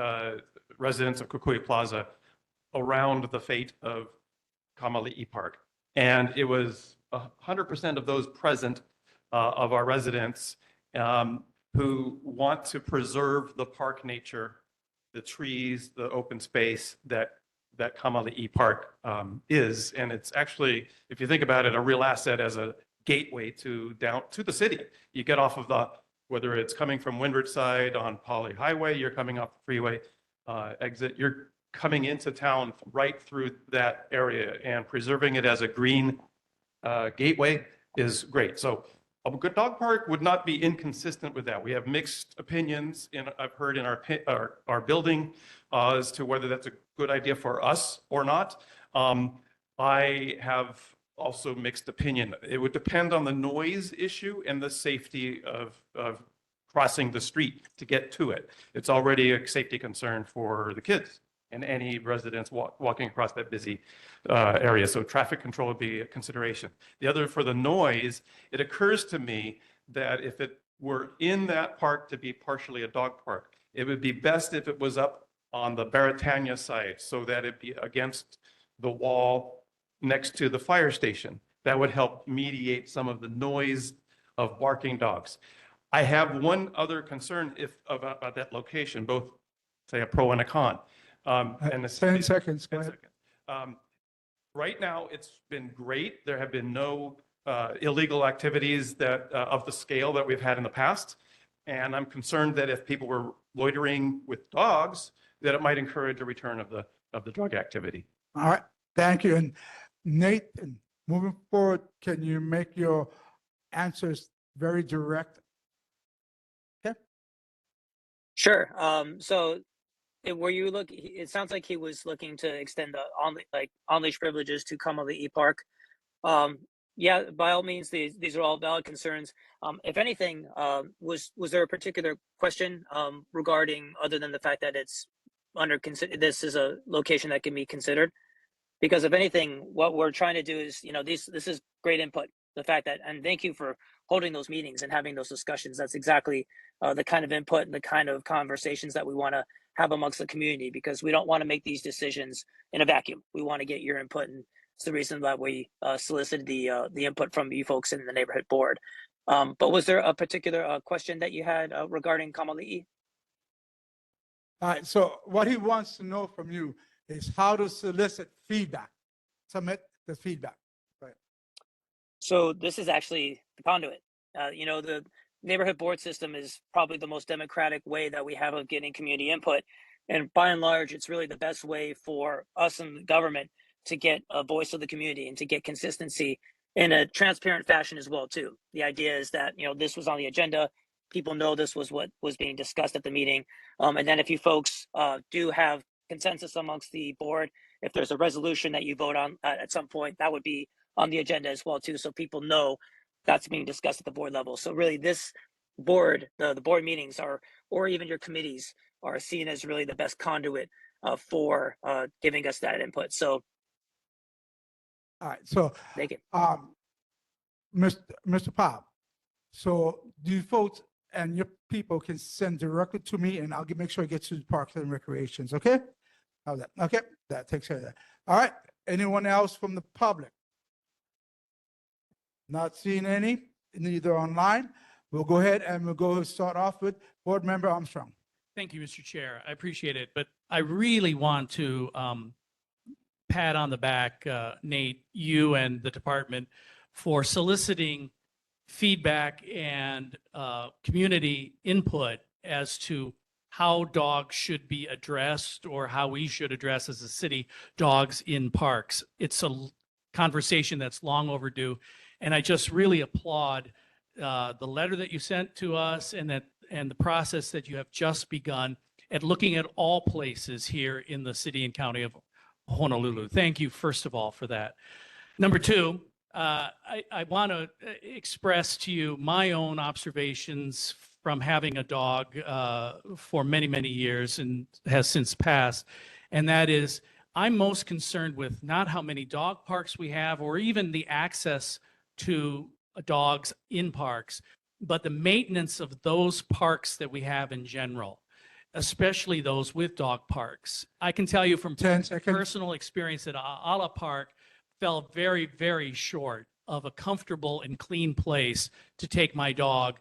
residents of Kukui Plaza around the fate of Kamali'i Park. And it was 100% of those present of our residents who want to preserve the park nature, the trees, the open space that Kamali'i Park is. And it's actually, if you think about it, a real asset as a gateway down to the city. You get off of whether it's coming from Windward side on Poly Highway, you're coming off the freeway exit, you're coming into town right through that area, and preserving it as a green gateway is great. So a good dog park would not be inconsistent with that. We have mixed opinions I've heard in our building as to whether that's a good idea for us or not. I have also mixed opinion. It would depend on the noise issue and the safety of crossing the street to get to it. It's already a safety concern for the kids and any residents walking across that busy area. So traffic control would be a consideration. The other, for the noise, it occurs to me that if it were in that park to be partially a dog park, it would be best if it was up on the Baratania side so that it be against the wall next to the fire station. That would help mediate some of the noise of barking dogs. I have one other concern about that location, both say a pro and a con. And 10 seconds, go 10 ahead. seconds. Right now, it's been great. There have been no illegal activities that of the scale that we've had in the past. And I'm concerned that if people were loitering with dogs, that it might encourage a return of the drug activity. All right, thank you. And Nate, moving forward, can you make your answers very direct? Okay. Sure. So were you it sounds like he was looking to extend the on-leash privileges to Kamali'i Park. Yeah, by all means, these are all valid concerns. If anything, was there a particular question regarding, other than the fact that it's this is a location that can be considered? Because if anything, what we're trying to do is, this is great input. The fact that, and thank you for holding those meetings and having those discussions. That's exactly the kind of input and the kind of conversations that we want to have amongst the community, because we don't want to make these decisions in a vacuum. We want to get your input, and it's the reason that we solicited the input from you folks in the neighborhood board. But was there a particular question that you had regarding Kamali'i? All right, so what he wants to know from you is how to solicit feedback, submit the feedback. Right. So this is actually the conduit. The neighborhood board system is probably the most democratic way that we have of getting community input. And by and large, it's really the best way for us and the government to get a voice of the community and to get consistency in a transparent fashion as well, too. The idea is that, this was on the agenda. People know this was what was being discussed at the meeting. And then if you folks do have consensus amongst the board, if there's a resolution that you vote on at some point, that would be on the agenda as well, too. So people know that's being discussed at the board level. So really this board, the board meetings or even your committees are seen as really the best conduit for giving us that input. So. All right, so thank you. Mr. Pop, so do you folks and your people can send directly to me, and I'll make sure it gets to the Parks and Recreations, okay? How's that? Okay, that takes care of that. All right, anyone else from the public? Not seeing any, neither online. We'll go ahead and we'll start off with Board Member Armstrong. Thank you, Mr. Chair. I appreciate it, but I really want to pat on the back, Nate, you and the department for soliciting feedback and community input as to how dogs should be addressed or how we should address as a city dogs in parks. It's a conversation that's long overdue. And I just really applaud the letter that you sent to us and the process that you have just begun at looking at all places here in the city and county of Honolulu. Thank you, first of all, for that. Number two, I want to express to you my own observations from having a dog for many, many years and has since passed. And that is, I'm most concerned with not how many dog parks we have or even the access to dogs in parks, but the maintenance of those parks that we have in general, especially those with dog parks. I can tell you from 10 seconds. personal experience that Ala Park fell very, very short of a comfortable and clean place to take my dog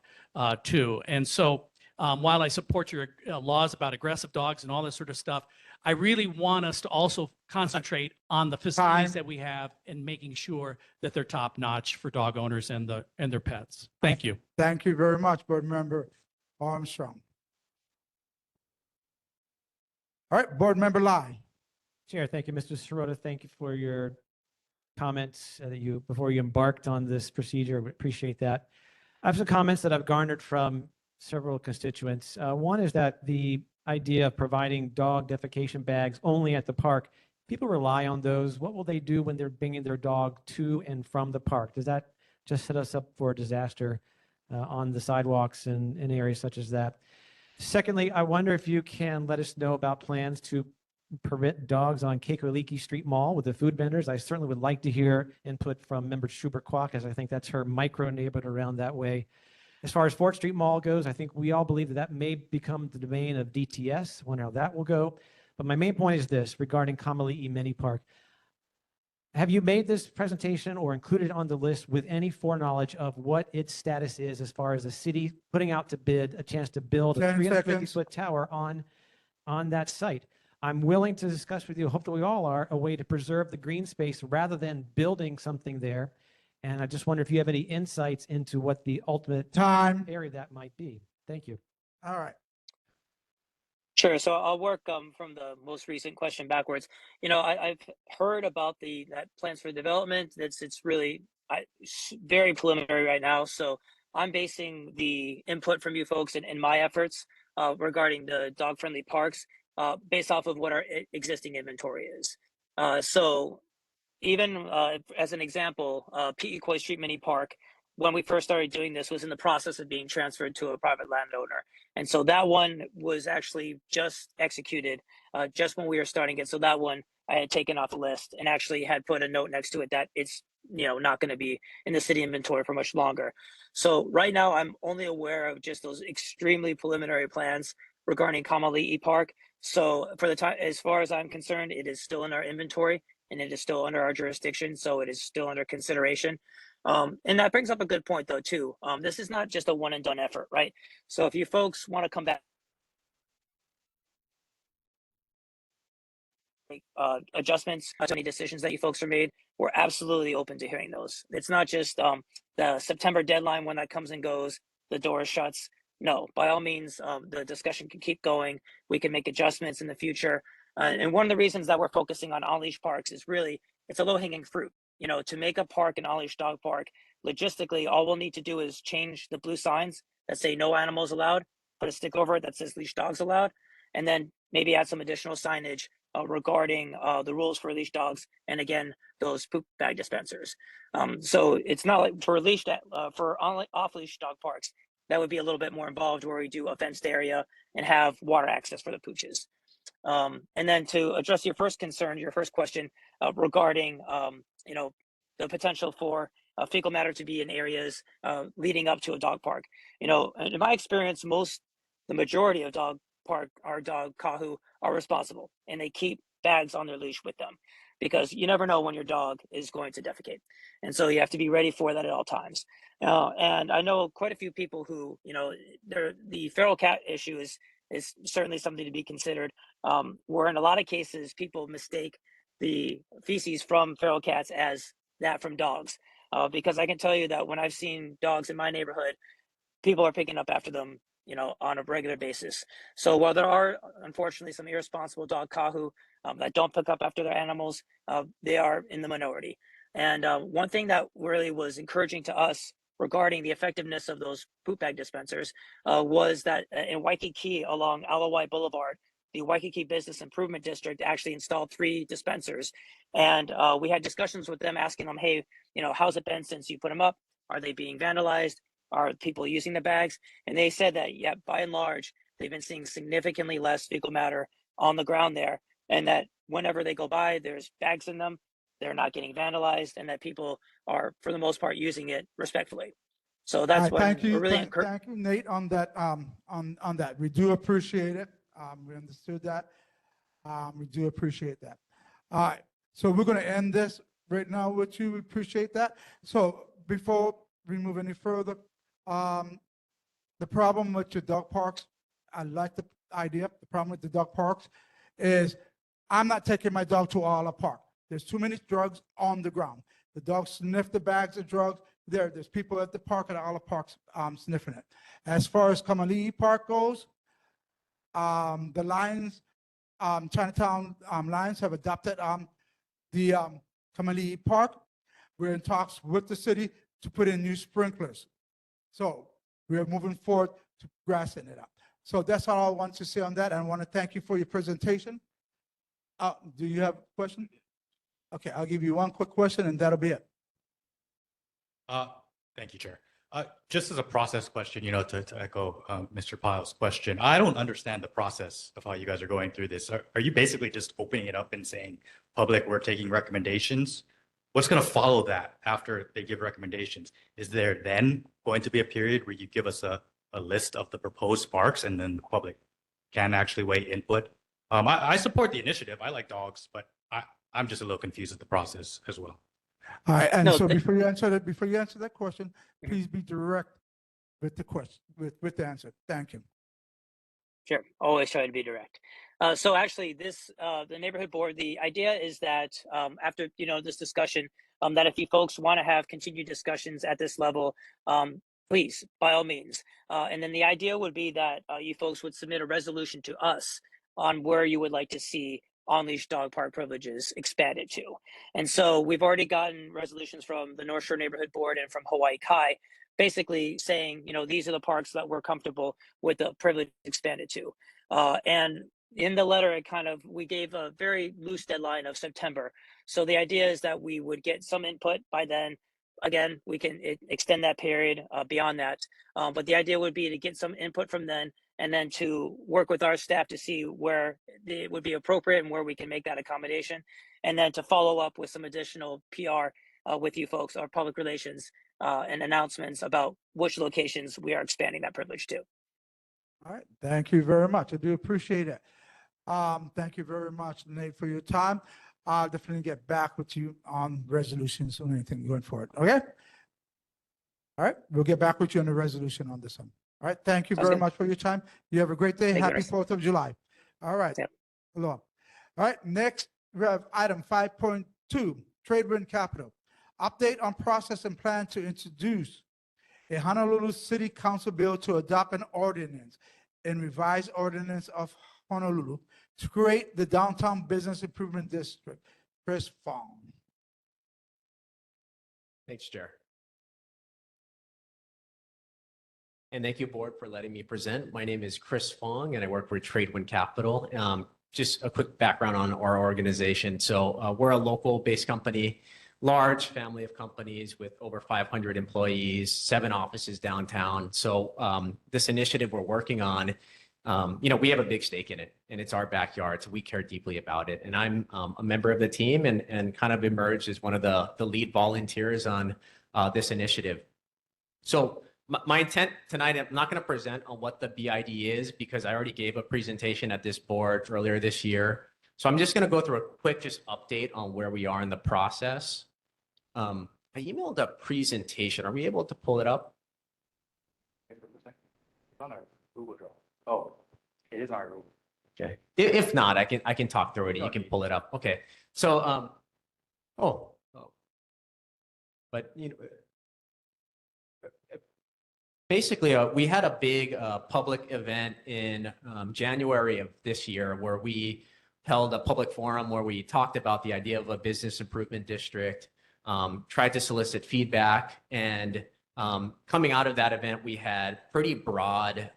to. And so while I support your laws about aggressive dogs and all this sort of stuff, I really want us to also concentrate on the facilities that we have and making sure that they're top notch for dog owners and their pets. Thank you. Thank you very much, Board Member Armstrong. All right, Board Member Lai. Chair, thank you, Mr. Sirota. Thank you for your comments before you embarked on this procedure. We appreciate that. I have some comments that I've garnered from several constituents. One is that the idea of providing dog defecation bags only at the park, people rely on those. What will they do when they're bringing their dog to and from the park? Does that just set us up for a disaster on the sidewalks and in areas such as that? Secondly, I wonder if you can let us know about plans to permit dogs on Kekoliki Street Mall with the food vendors. I certainly would like to hear input from Member Schubert-Kwok, as I think that's her micro neighborhood around that way. As far as Fort Street Mall goes, I think we all believe that may become the domain of DTS. Wonder how that will go. But my main point is this regarding Kamali'i Mini Park. Have you made this presentation or included on the list with any foreknowledge of what its status is as far as the city putting out to bid a chance to build a 10 350-foot tower on that site? I'm willing to discuss with you, hopefully we all are, a way to preserve the green space rather than building something there. And I just wonder if you have any insights into what the ultimate Time. area that might be. Thank you. All right. Sure. So I'll work from the most recent question backwards. I've heard about that plans for development. It's really very preliminary right now. So I'm basing the input from you folks in my efforts regarding the dog-friendly parks based off of what our existing inventory is. So even as an example, P. Koi Street Mini Park, when we first started doing this, was in the process of being transferred to a private landowner. And so that one was actually just executed just when we were starting it. So that one I had taken off the list and actually had put a note next to it that it's not going to be in the city inventory for much longer. So right now I'm only aware of just those extremely preliminary plans regarding Kamali'i Park. So for the time, as far as I'm concerned, it is still in our inventory and it is still under our jurisdiction. So it is still under consideration. And that brings up a good point though, too. This is not just a one and done effort, right? So if you folks want to come back, adjustments to any decisions that you folks are made, we're absolutely open to hearing those. It's not just the September deadline when that comes and goes, the door shuts. No, by all means, the discussion can keep going. We can make adjustments in the future. And one of the reasons that we're focusing on on-leash parks is really, it's a low-hanging fruit. To make a park an on-leash dog park, logistically, all we'll need to do is change the blue signs that say no animals allowed, put a stick over it that says leash dogs allowed, and then maybe add some additional signage regarding the rules for leash dogs, and again, those poop bag dispensers. So it's not like for off-leash dog parks, that would be a little bit more involved where we do a fenced area and have water access for the pooches. And then to address your first concern, your first question regarding, the potential for fecal matter to be in areas leading up to a dog park. In my experience, the majority of our dog kahu are responsible and they keep bags on their leash with them because you never know when your dog is going to defecate. And so you have to be ready for that at all times. And I know quite a few people who, the feral cat issue is certainly something to be considered, where in a lot of cases, people mistake the feces from feral cats as that from dogs. Because I can tell you that when I've seen dogs in my neighborhood, people are picking up after them, on a regular basis. So while there are, unfortunately, some irresponsible dog kahu that don't pick up after their animals, they are in the minority. And one thing that really was encouraging to us regarding the effectiveness of those poop bag dispensers was that in Waikiki along Alawai Boulevard, the Waikiki Business Improvement District actually installed 3 dispensers. And we had discussions with them asking them, hey, how's it been since you put them up? Are they being vandalized? Are people using the bags? And they said that, yeah, by and large, they've been seeing significantly less fecal matter on the ground there. And that whenever they go by, there's bags in them, they're not getting vandalized, and that people are, for the most part, using it respectfully. So All that's right, what thank you, we're really thank you, Nate, on that, on that. We do appreciate it. We understood that. We do appreciate that. All right, so we're going to end this right now with you. We appreciate that. So before we move any further, the problem with your dog parks, I like the idea. The problem with the dog parks is I'm not taking my dog to all park. There's too many drugs on the ground. The dogs sniff the bags of drugs. There's people at the park at all parks sniffing it. As far as Kamali'i Park goes, the Lions, Chinatown Lions have adopted the Kamali'i Park. We're in talks with the city to put in new sprinklers. So we're moving forward to grassing it up. So that's all I want to say on that. I want to thank you for your presentation. Do you have a question? Okay, I'll give you one quick question and that'll be it. Thank you, Chair. Just as a process question, to echo Mr. Pyle's question, I don't understand the process of how you guys are going through this. Are you basically just opening it up and saying, public, we're taking recommendations? What's going to follow that after they give recommendations? Is there then going to be a period where you give us a list of the proposed parks and then the public can actually weigh input? I support the initiative. I like dogs, but I'm just a little confused with the process as well. All right, and No, so th- before you answer that question, please be direct with the question, with the answer. Thank you. Sure, always try to be direct. So actually, the neighborhood board, the idea is that after this discussion, that if you folks want to have continued discussions at this level, please, by all means. And then the idea would be that you folks would submit a resolution to us on where you would like to see on-leash dog park privileges expanded to. And so we've already gotten resolutions from the North Shore Neighborhood Board and from Hawaii Kai, basically saying, these are the parks that we're comfortable with the privilege expanded to. And in the letter, we gave a very loose deadline of September. So the idea is that we would get some input by then. Again, we can extend that period beyond that. But the idea would be to get some input from then, and then to work with our staff to see where it would be appropriate and where we can make that accommodation. And then to follow up with some additional PR with you folks, or public relations and announcements about which locations we are expanding that privilege to. All right, thank you very much. I do appreciate it. Thank you very much, Nate, for your time. I'll definitely get back with you on resolutions or anything going forward. Okay? All right, we'll get back with you on the resolution on this one. All right, thank you Sounds very good. much for your time. You have a great day. Thank you, Happy Ernest. 4th of July. All right. Yep. Hello. All right, next we have item 5.2, Trade Wind Capital. Update on process and plan to introduce a Honolulu City Council bill to adopt an ordinance and revised ordinance of Honolulu to create the Downtown Business Improvement District. Chris Fong. Thanks, Chair. And thank you, Board, for letting me present. My name is Chris Fong, and I work for Tradewind Capital. Just a quick background on our organization. So we're a local-based company, large family of companies with over 500 employees, 7 offices downtown. So this initiative we're working on, we have a big stake in it, and it's our backyard, so we care deeply about it. And I'm a member of the team and kind of emerged as one of the lead volunteers on this initiative. So my intent tonight, I'm not going to present on what the BID is because I already gave a presentation at this board earlier this year. So I'm just going to go through a quick just update on where we are in the process. I emailed a presentation. Are we able to pull it up? It's on our Google Drive. Oh, it is on our Google. Okay. If not, I can talk through it and you can pull it up. Okay. So, but basically, we had a big public event in January of this year where we held a public forum where we talked about the idea of a business improvement district. tried to solicit feedback. And coming out of that event, we had pretty broad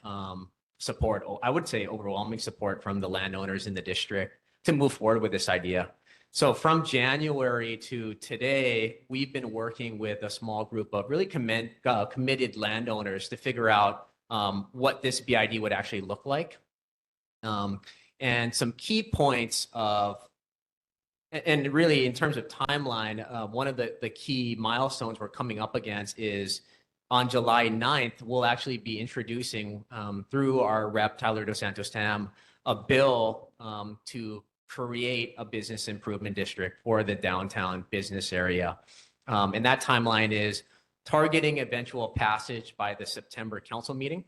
support, I would say overwhelming support from the landowners in the district to move forward with this idea. So from January to today, we've been working with a small group of really committed landowners to figure out what this BID would actually look like. And some key points of, and really in terms of timeline, one of the key milestones we're coming up against is on July 9th, we'll actually be introducing through our rep, Tyler Dos Santos Tam, a bill to create a business improvement district for the downtown business area. And that timeline is targeting eventual passage by the September council meeting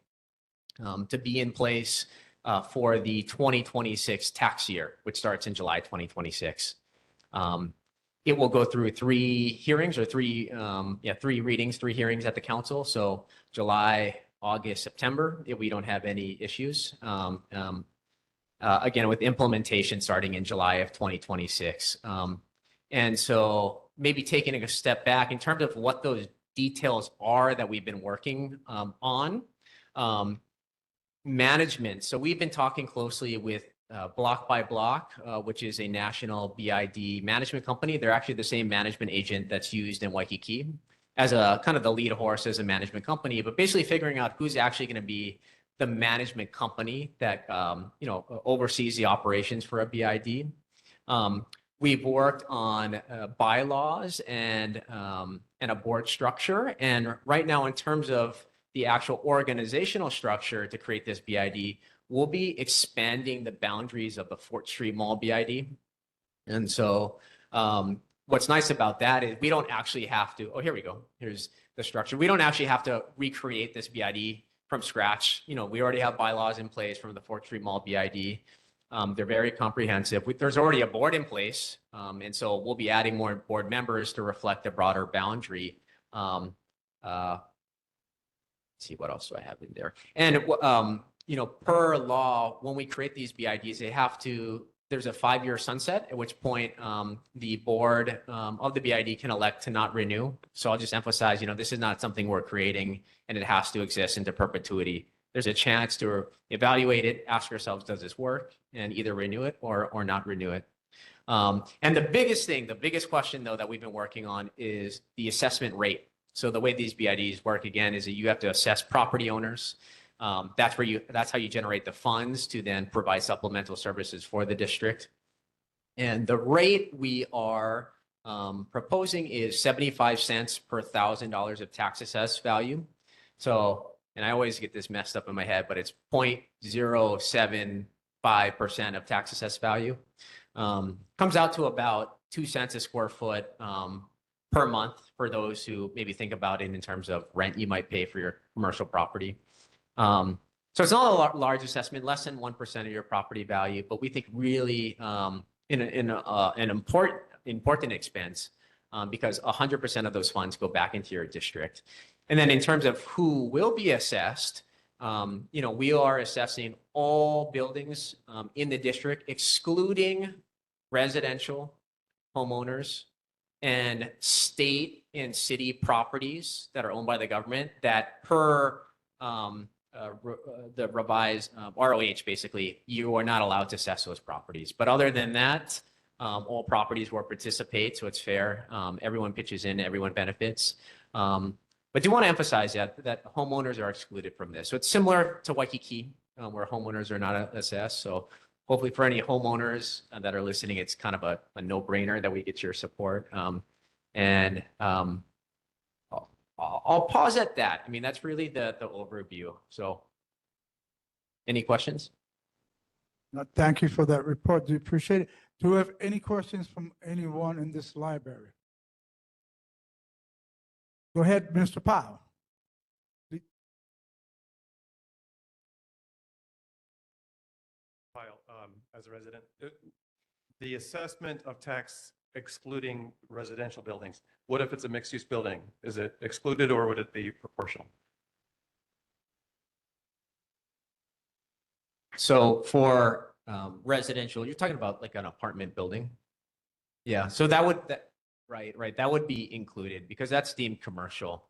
to be in place for the 2026 tax year, which starts in July 2026. It will go through three hearings or three hearings at the council. So July, August, September, if we don't have any issues. Again, with implementation starting in July of 2026. And so maybe taking a step back in terms of what those details are that we've been working on. Management. So we've been talking closely with Block by Block, which is a national BID management company. They're actually the same management agent that's used in Waikiki as a kind of the lead horse as a management company, but basically figuring out who's actually going to be the management company that oversees the operations for a BID. We've worked on bylaws and a board structure. And right now, in terms of the actual organizational structure to create this BID, we'll be expanding the boundaries of the Fort Street Mall BID. And so what's nice about that is we don't actually have to, oh, here we go. Here's the structure. We don't actually have to recreate this BID from scratch. We already have bylaws in place from the Fort Street Mall BID. They're very comprehensive. There's already a board in place. And so we'll be adding more board members to reflect the broader boundary. Let's see, what else do I have in there? And, per law, when we create these BIDs, there's a 5-year sunset, at which point the board of the BID can elect to not renew. So I'll just emphasize, this is not something we're creating and it has to exist into perpetuity. There's a chance to evaluate it, ask ourselves, does this work? And either renew it or not renew it. And the biggest question though that we've been working on is the assessment rate. So the way these BIDs work again is that you have to assess property owners. That's how you generate the funds to then provide supplemental services for the district. And the rate we are proposing is 75 cents per $1,000 of tax assessed value. So, and I always get this messed up in my head, but it's 0.075% of tax assessed value. Comes out to about 2 cents a square foot per month for those who maybe think about it in terms of rent you might pay for your commercial property. So it's not a large assessment, less than 1% of your property value, but we think really an important expense because 100% of those funds go back into your district. And then in terms of who will be assessed, we are assessing all buildings in the district, excluding residential homeowners and state and city properties that are owned by the government that per the revised ROH, basically, you are not allowed to assess those properties. But other than that, all properties will participate, so it's fair. Everyone pitches in, everyone benefits. But do want to emphasize that homeowners are excluded from this. So it's similar to Waikiki, where homeowners are not assessed. So hopefully for any homeowners that are listening, it's kind of a no-brainer that we get your support. I'll pause at that. I mean, that's really the overview. So any questions? No, thank you for that report. Do appreciate it. Do we have any questions from anyone in this library? Go ahead, Mr. Powell. As a resident, the assessment of tax excluding residential buildings, what if it's a mixed-use building? Is it excluded or would it be proportional? So for residential, you're talking about like an apartment building? Yeah, so that Right. That would be included because that's deemed commercial.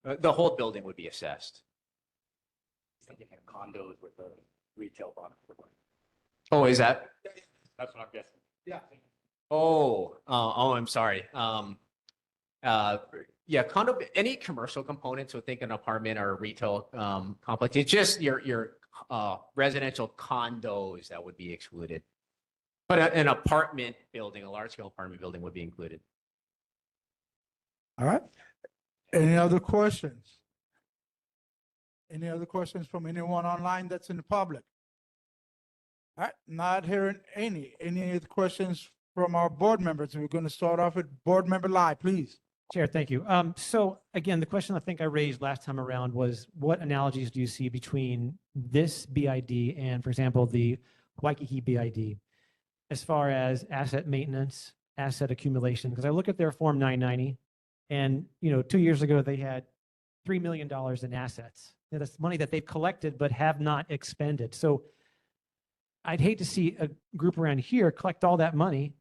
The whole building would be assessed. Condos with a retail box. Oh, is that? That's what I'm guessing. Yeah. I'm sorry. Yeah, condo, any commercial component, so think an apartment or a retail complex, it's just your residential condos that would be excluded. But an apartment building, a large scale apartment building would be included. All right. Any other questions? Any other questions from anyone online that's in the public? All right, not hearing any. Any other questions from our board members? We're going to start off with board member Lai, please. Chair, thank you. So again, the question I think I raised last time around was what analogies do you see between this BID and, for example, the Waikiki BID as far as asset maintenance, asset accumulation? Because I look at their Form 990 and, 2 years ago, they had $3 million in assets. That's money that they've collected but have not expended. So I'd hate to see a group around here collect all that money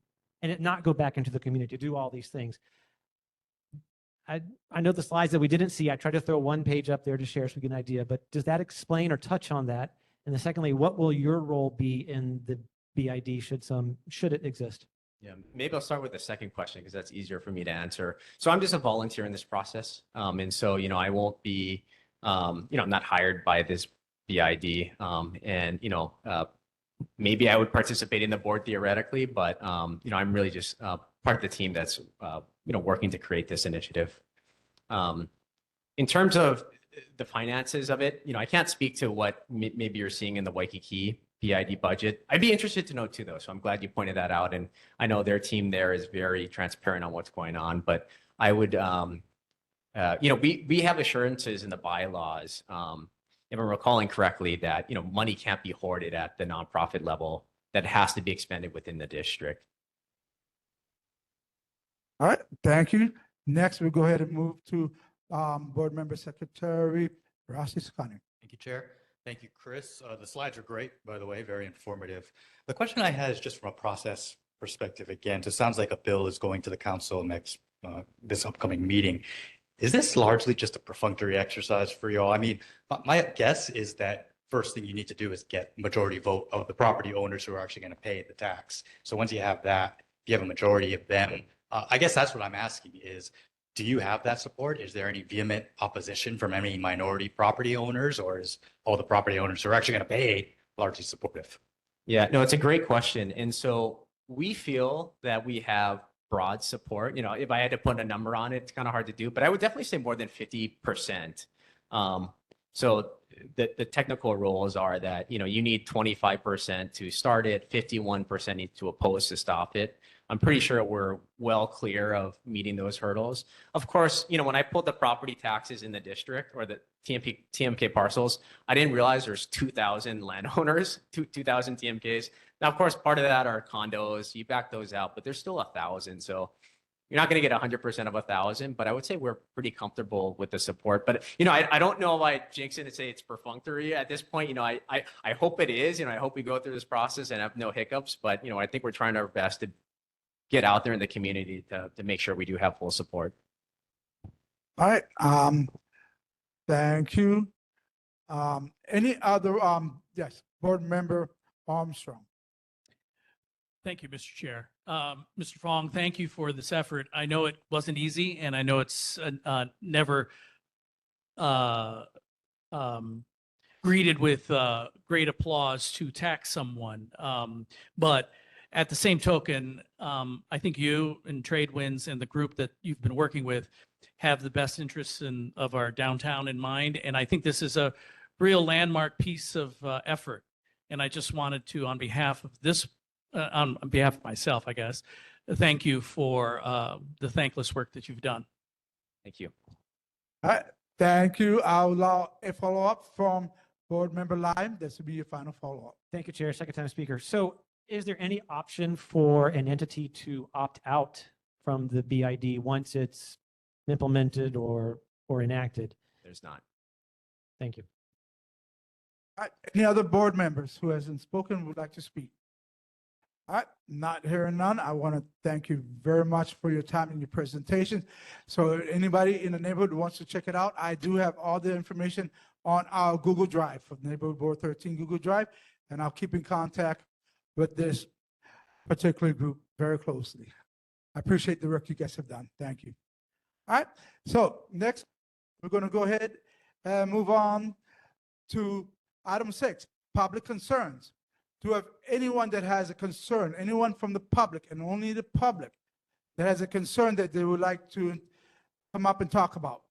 and it not go back into the community to do all these things. I know the slides that we didn't see. I tried to throw one page up there to share so we get an idea, but does that explain or touch on that? And then secondly, what will your role be in the BID should it exist? Yeah, maybe I'll start with the second question because that's easier for me to answer. So I'm just a volunteer in this process. And so, I won't be, I'm not hired by this BID. Maybe I would participate in the board theoretically, but, I'm really just part of the team that's, working to create this initiative. In terms of the finances of it, I can't speak to what maybe you're seeing in the Waikiki BID budget. I'd be interested to know too, though. So I'm glad you pointed that out. And I know their team there is very transparent on what's going on, but I would, we have assurances in the bylaws, if I'm recalling correctly, that, money can't be hoarded at the nonprofit level, that has to be expended within the district. All right, thank you. Next, we'll go ahead and move to Board Member Secretary Rossi Scani. Thank you, Chair. Thank you, Chris. The slides are great, by the way, very informative. The question I had is just from a process perspective again. So it sounds like a bill is going to the council next, this upcoming meeting. Is this largely just a perfunctory exercise for y'all? I mean, my guess is that first thing you need to do is get majority vote of the property owners who are actually going to pay the tax. So once you have that, if you have a majority of them, I guess that's what I'm asking is, do you have that support? Is there any vehement opposition from any minority property owners, or is all the property owners who are actually going to pay largely supportive? Yeah, no, it's a great question. And so we feel that we have broad support. If I had to put a number on it, it's kind of hard to do, but I would definitely say more than 50%. So the technical rules are that, you need 25% to start it, 51% need to oppose to stop it. I'm pretty sure we're well clear of meeting those hurdles. Of course, when I pulled the property taxes in the district or the TMK parcels, I didn't realize there's 2,000 landowners, 2,000 TMKs. Now, of course, part of that are condos. You back those out, but there's still 1,000. So you're not going to get 100% of 1,000, but I would say we're pretty comfortable with the support. But, I don't know if I jinx it and say it's perfunctory at this point. I hope it is. I hope we go through this process and have no hiccups. But, I think we're trying our best to get out there in the community to make sure we do have full support. All right, thank you. Any other, yes, Board Member Armstrong. Thank you, Mr. Chair. Mr. Fong, thank you for this effort. I know it wasn't easy, and I know it's never greeted with great applause to tax someone. But at the same token, I think you and Tradewinds and the group that you've been working with have the best interests of our downtown in mind. And I think this is a real landmark piece of effort. And I just wanted to, on behalf of this, on behalf of myself, I guess, thank you for the thankless work that you've done. Thank you. All right, thank you. I'll allow a follow-up from Board Member Lime. This will be your final follow-up. Thank you, Chair. Second time speaker. So is there any option for an entity to opt out from the BID once it's implemented or enacted? There's not. Thank you. All right, any other board members who hasn't spoken would like to speak? All right, not hearing none. I want to thank you very much for your time and your presentation. So anybody in the neighborhood who wants to check it out, I do have all the information on our Google Drive for Neighborhood Board 13 Google Drive, and I'll keep in contact with this particular group very closely. I appreciate the work you guys have done. Thank you. All right, so next, we're going to go ahead and move on to item 6, public concerns. Do you have anyone that has a concern, anyone from the public and only the public that has a concern that they would like to come up and talk about?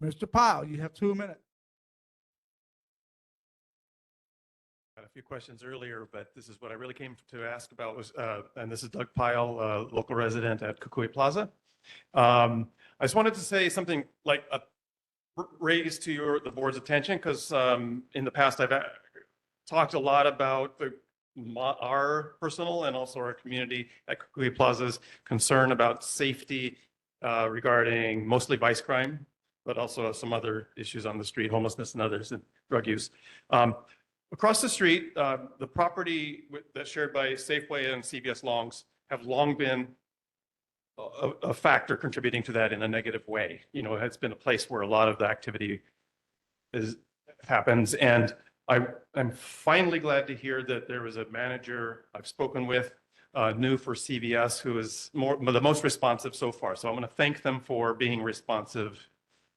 Mr. Pyle, you have 2 minutes. Had a few questions earlier, but this is what I really came to ask about was, and this is Doug Pyle, local resident at Kukui Plaza. I just wanted to say something like raise to the board's attention, because in the past I've talked a lot about our personal and also our community at Kukui Plaza's concern about safety regarding mostly vice crime, but also some other issues on the street, homelessness and others, and drug use. Across the street, the property that's shared by Safeway and CVS Longs have long been a factor contributing to that in a negative way. You know, it's been a place where a lot of the activity happens. And I'm finally glad to hear that there was a manager I've spoken with, new for CVS, who is the most responsive so far. So I'm going to thank them for being responsive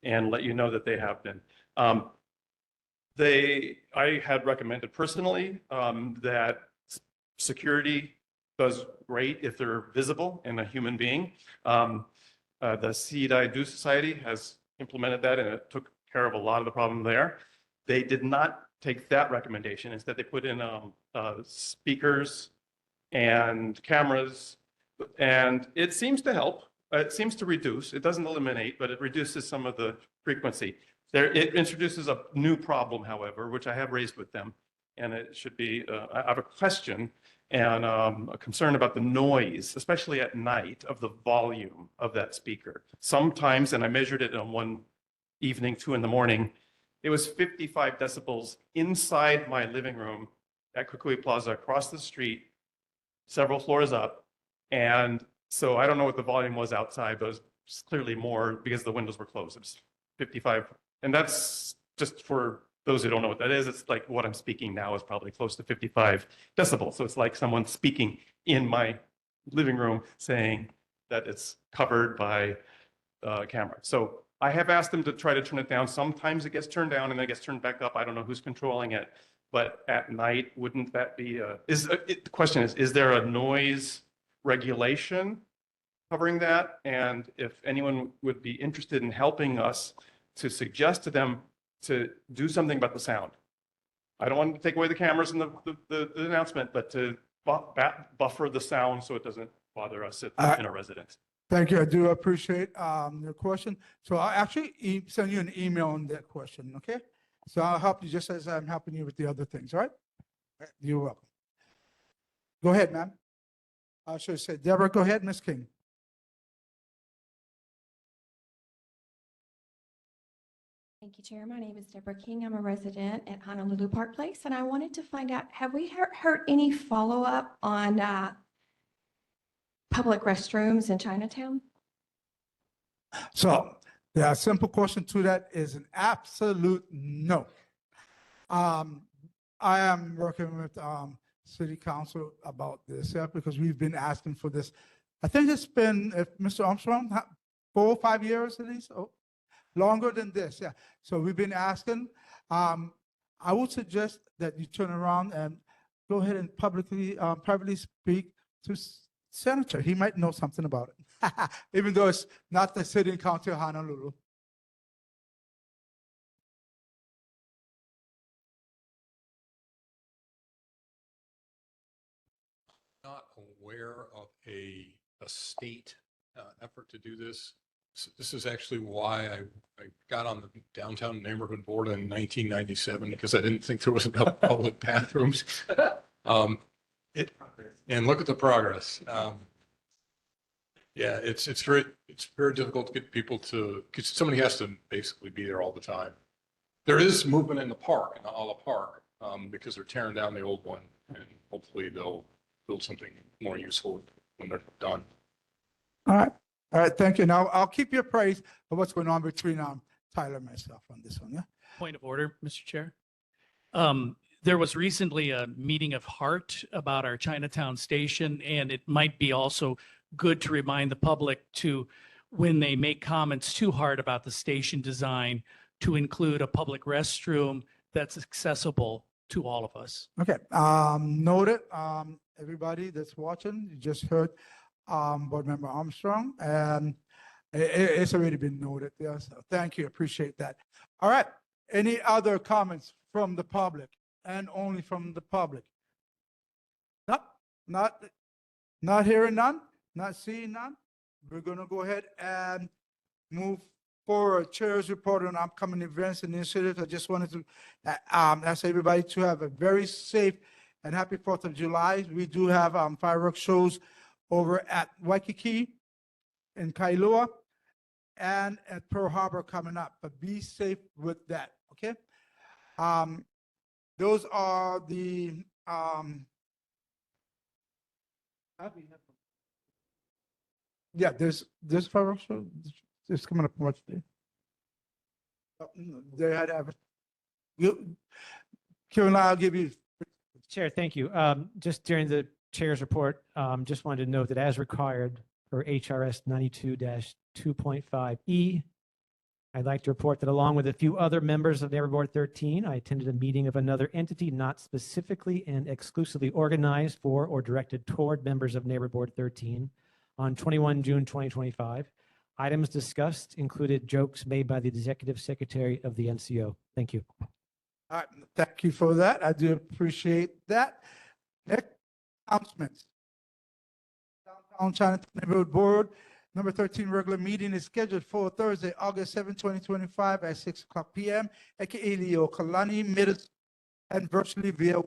and let you know that they have been. I had recommended personally that security does great if they're visible and a human being. The CDI Do Society has implemented that, and it took care of a lot of the problem there. They did not take that recommendation. Instead, they put in speakers and cameras, and it seems to help. It seems to reduce. It doesn't eliminate, but it reduces some of the frequency. It introduces a new problem, however, which I have raised with them, and it should be, I have a question and a concern about the noise, especially at night, of the volume of that speaker. Sometimes, and I measured it on one evening, 2 a.m, it was 55 decibels inside my living room at Kukui Plaza across the street, several floors up. And so I don't know what the volume was outside, but it was clearly more because the windows were closed. It was 55. And that's just for those who don't know what that is. It's like what I'm speaking now is probably close to 55 decibels. So it's like someone speaking in my living room saying that it's covered by camera. So I have asked them to try to turn it down. Sometimes it gets turned down and then it gets turned back up. I don't know who's controlling it. But at night, wouldn't that be the question is there a noise regulation covering that? And if anyone would be interested in helping us to suggest to them to do something about the sound. I don't want to take away the cameras and the announcement, but to buffer the sound so it doesn't bother us in our residence. Thank you. I do appreciate your question. So I'll actually send you an email on that question, okay? So I'll help you just as I'm helping you with the other things, all right? You're welcome. Go ahead, ma'am. I should say, Deborah, go ahead, Ms. King. Thank you, Chair. My name is Deborah King. I'm a resident at Honolulu Park Place, and I wanted to find out, have we heard any follow-up on public restrooms in Chinatown? So the simple question to that is an absolute no. I am working with City Council about this because we've been asking for this. I think it's been, if Mr. Armstrong, 4 or 5 years at least. Oh, longer than this, yeah. So we've been asking. I would suggest that you turn around and go ahead and privately speak to Senator. He might know something about it, even though it's not the city and county of Honolulu. Not aware of a state effort to do this. This is actually why I got on the downtown neighborhood board in 1997, because I didn't think there was enough public bathrooms. And look at the progress. Yeah, it's very difficult to get people to, because somebody has to basically be there all the time. There is movement in the park, in the Ala Park, because they're tearing down the old one and hopefully they'll build something more useful when they're done. All right. All right. Thank you. Now I'll keep you appraised of what's going on between Tyler and myself on this one. Yeah. Point of order, Mr. Chair. There was recently a meeting of heart about our Chinatown station, and it might be also good to remind the public to, when they make comments too hard about the station design, to include a public restroom that's accessible to all of us. Okay. Noted. Everybody that's watching, you just heard Board Member Armstrong, and it's already been noted. Yeah. So thank you. Appreciate that. All right. Any other comments from the public, and only from the public? Not hearing none, not seeing none. We're going to go ahead and move forward. Chair's report on upcoming events and initiatives. I just wanted to ask everybody to have a very safe and happy 4th of July. We do have fireworks shows over at Waikiki in Kailua and at Pearl Harbor coming up, but be safe with that, okay? Those are the yeah, there's fireworks show. It's coming up much day. They had to have Kieran, I'll give you. Chair, thank you. Just during the chair's report, just wanted to note that as required for HRS 92-2.5E, I'd like to report that along with a few other members of Neighborhood Board 13, I attended a meeting of another entity not specifically and exclusively organized for or directed toward members of Neighborhood Board 13 on 21 June 2025. Items discussed included jokes made by the Executive Secretary of the NCO. Thank you. All right, thank you for that. I do appreciate that. Next, announcements. Downtown Chinatown Neighborhood Board number 13 regular meeting is scheduled for Thursday, August 7, 2025 at 6:00 p.m. aka Leo Kalani Middle and virtually via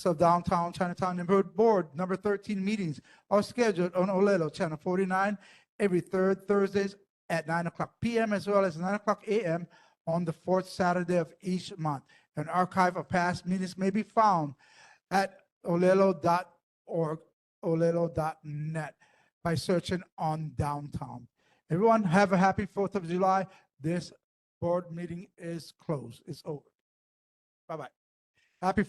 of Downtown Chinatown Neighborhood Board number 13 meetings are scheduled on Olelo Channel 49 every third Thursdays at 9:00 p.m. as well as 9:00 a.m. on the fourth Saturday of each month. An archive of past meetings may be found at olelo.org, olelo.net by searching on Downtown. Everyone have a happy 4th of July. This board meeting is closed. It's over. Bye-bye. Happy 4th.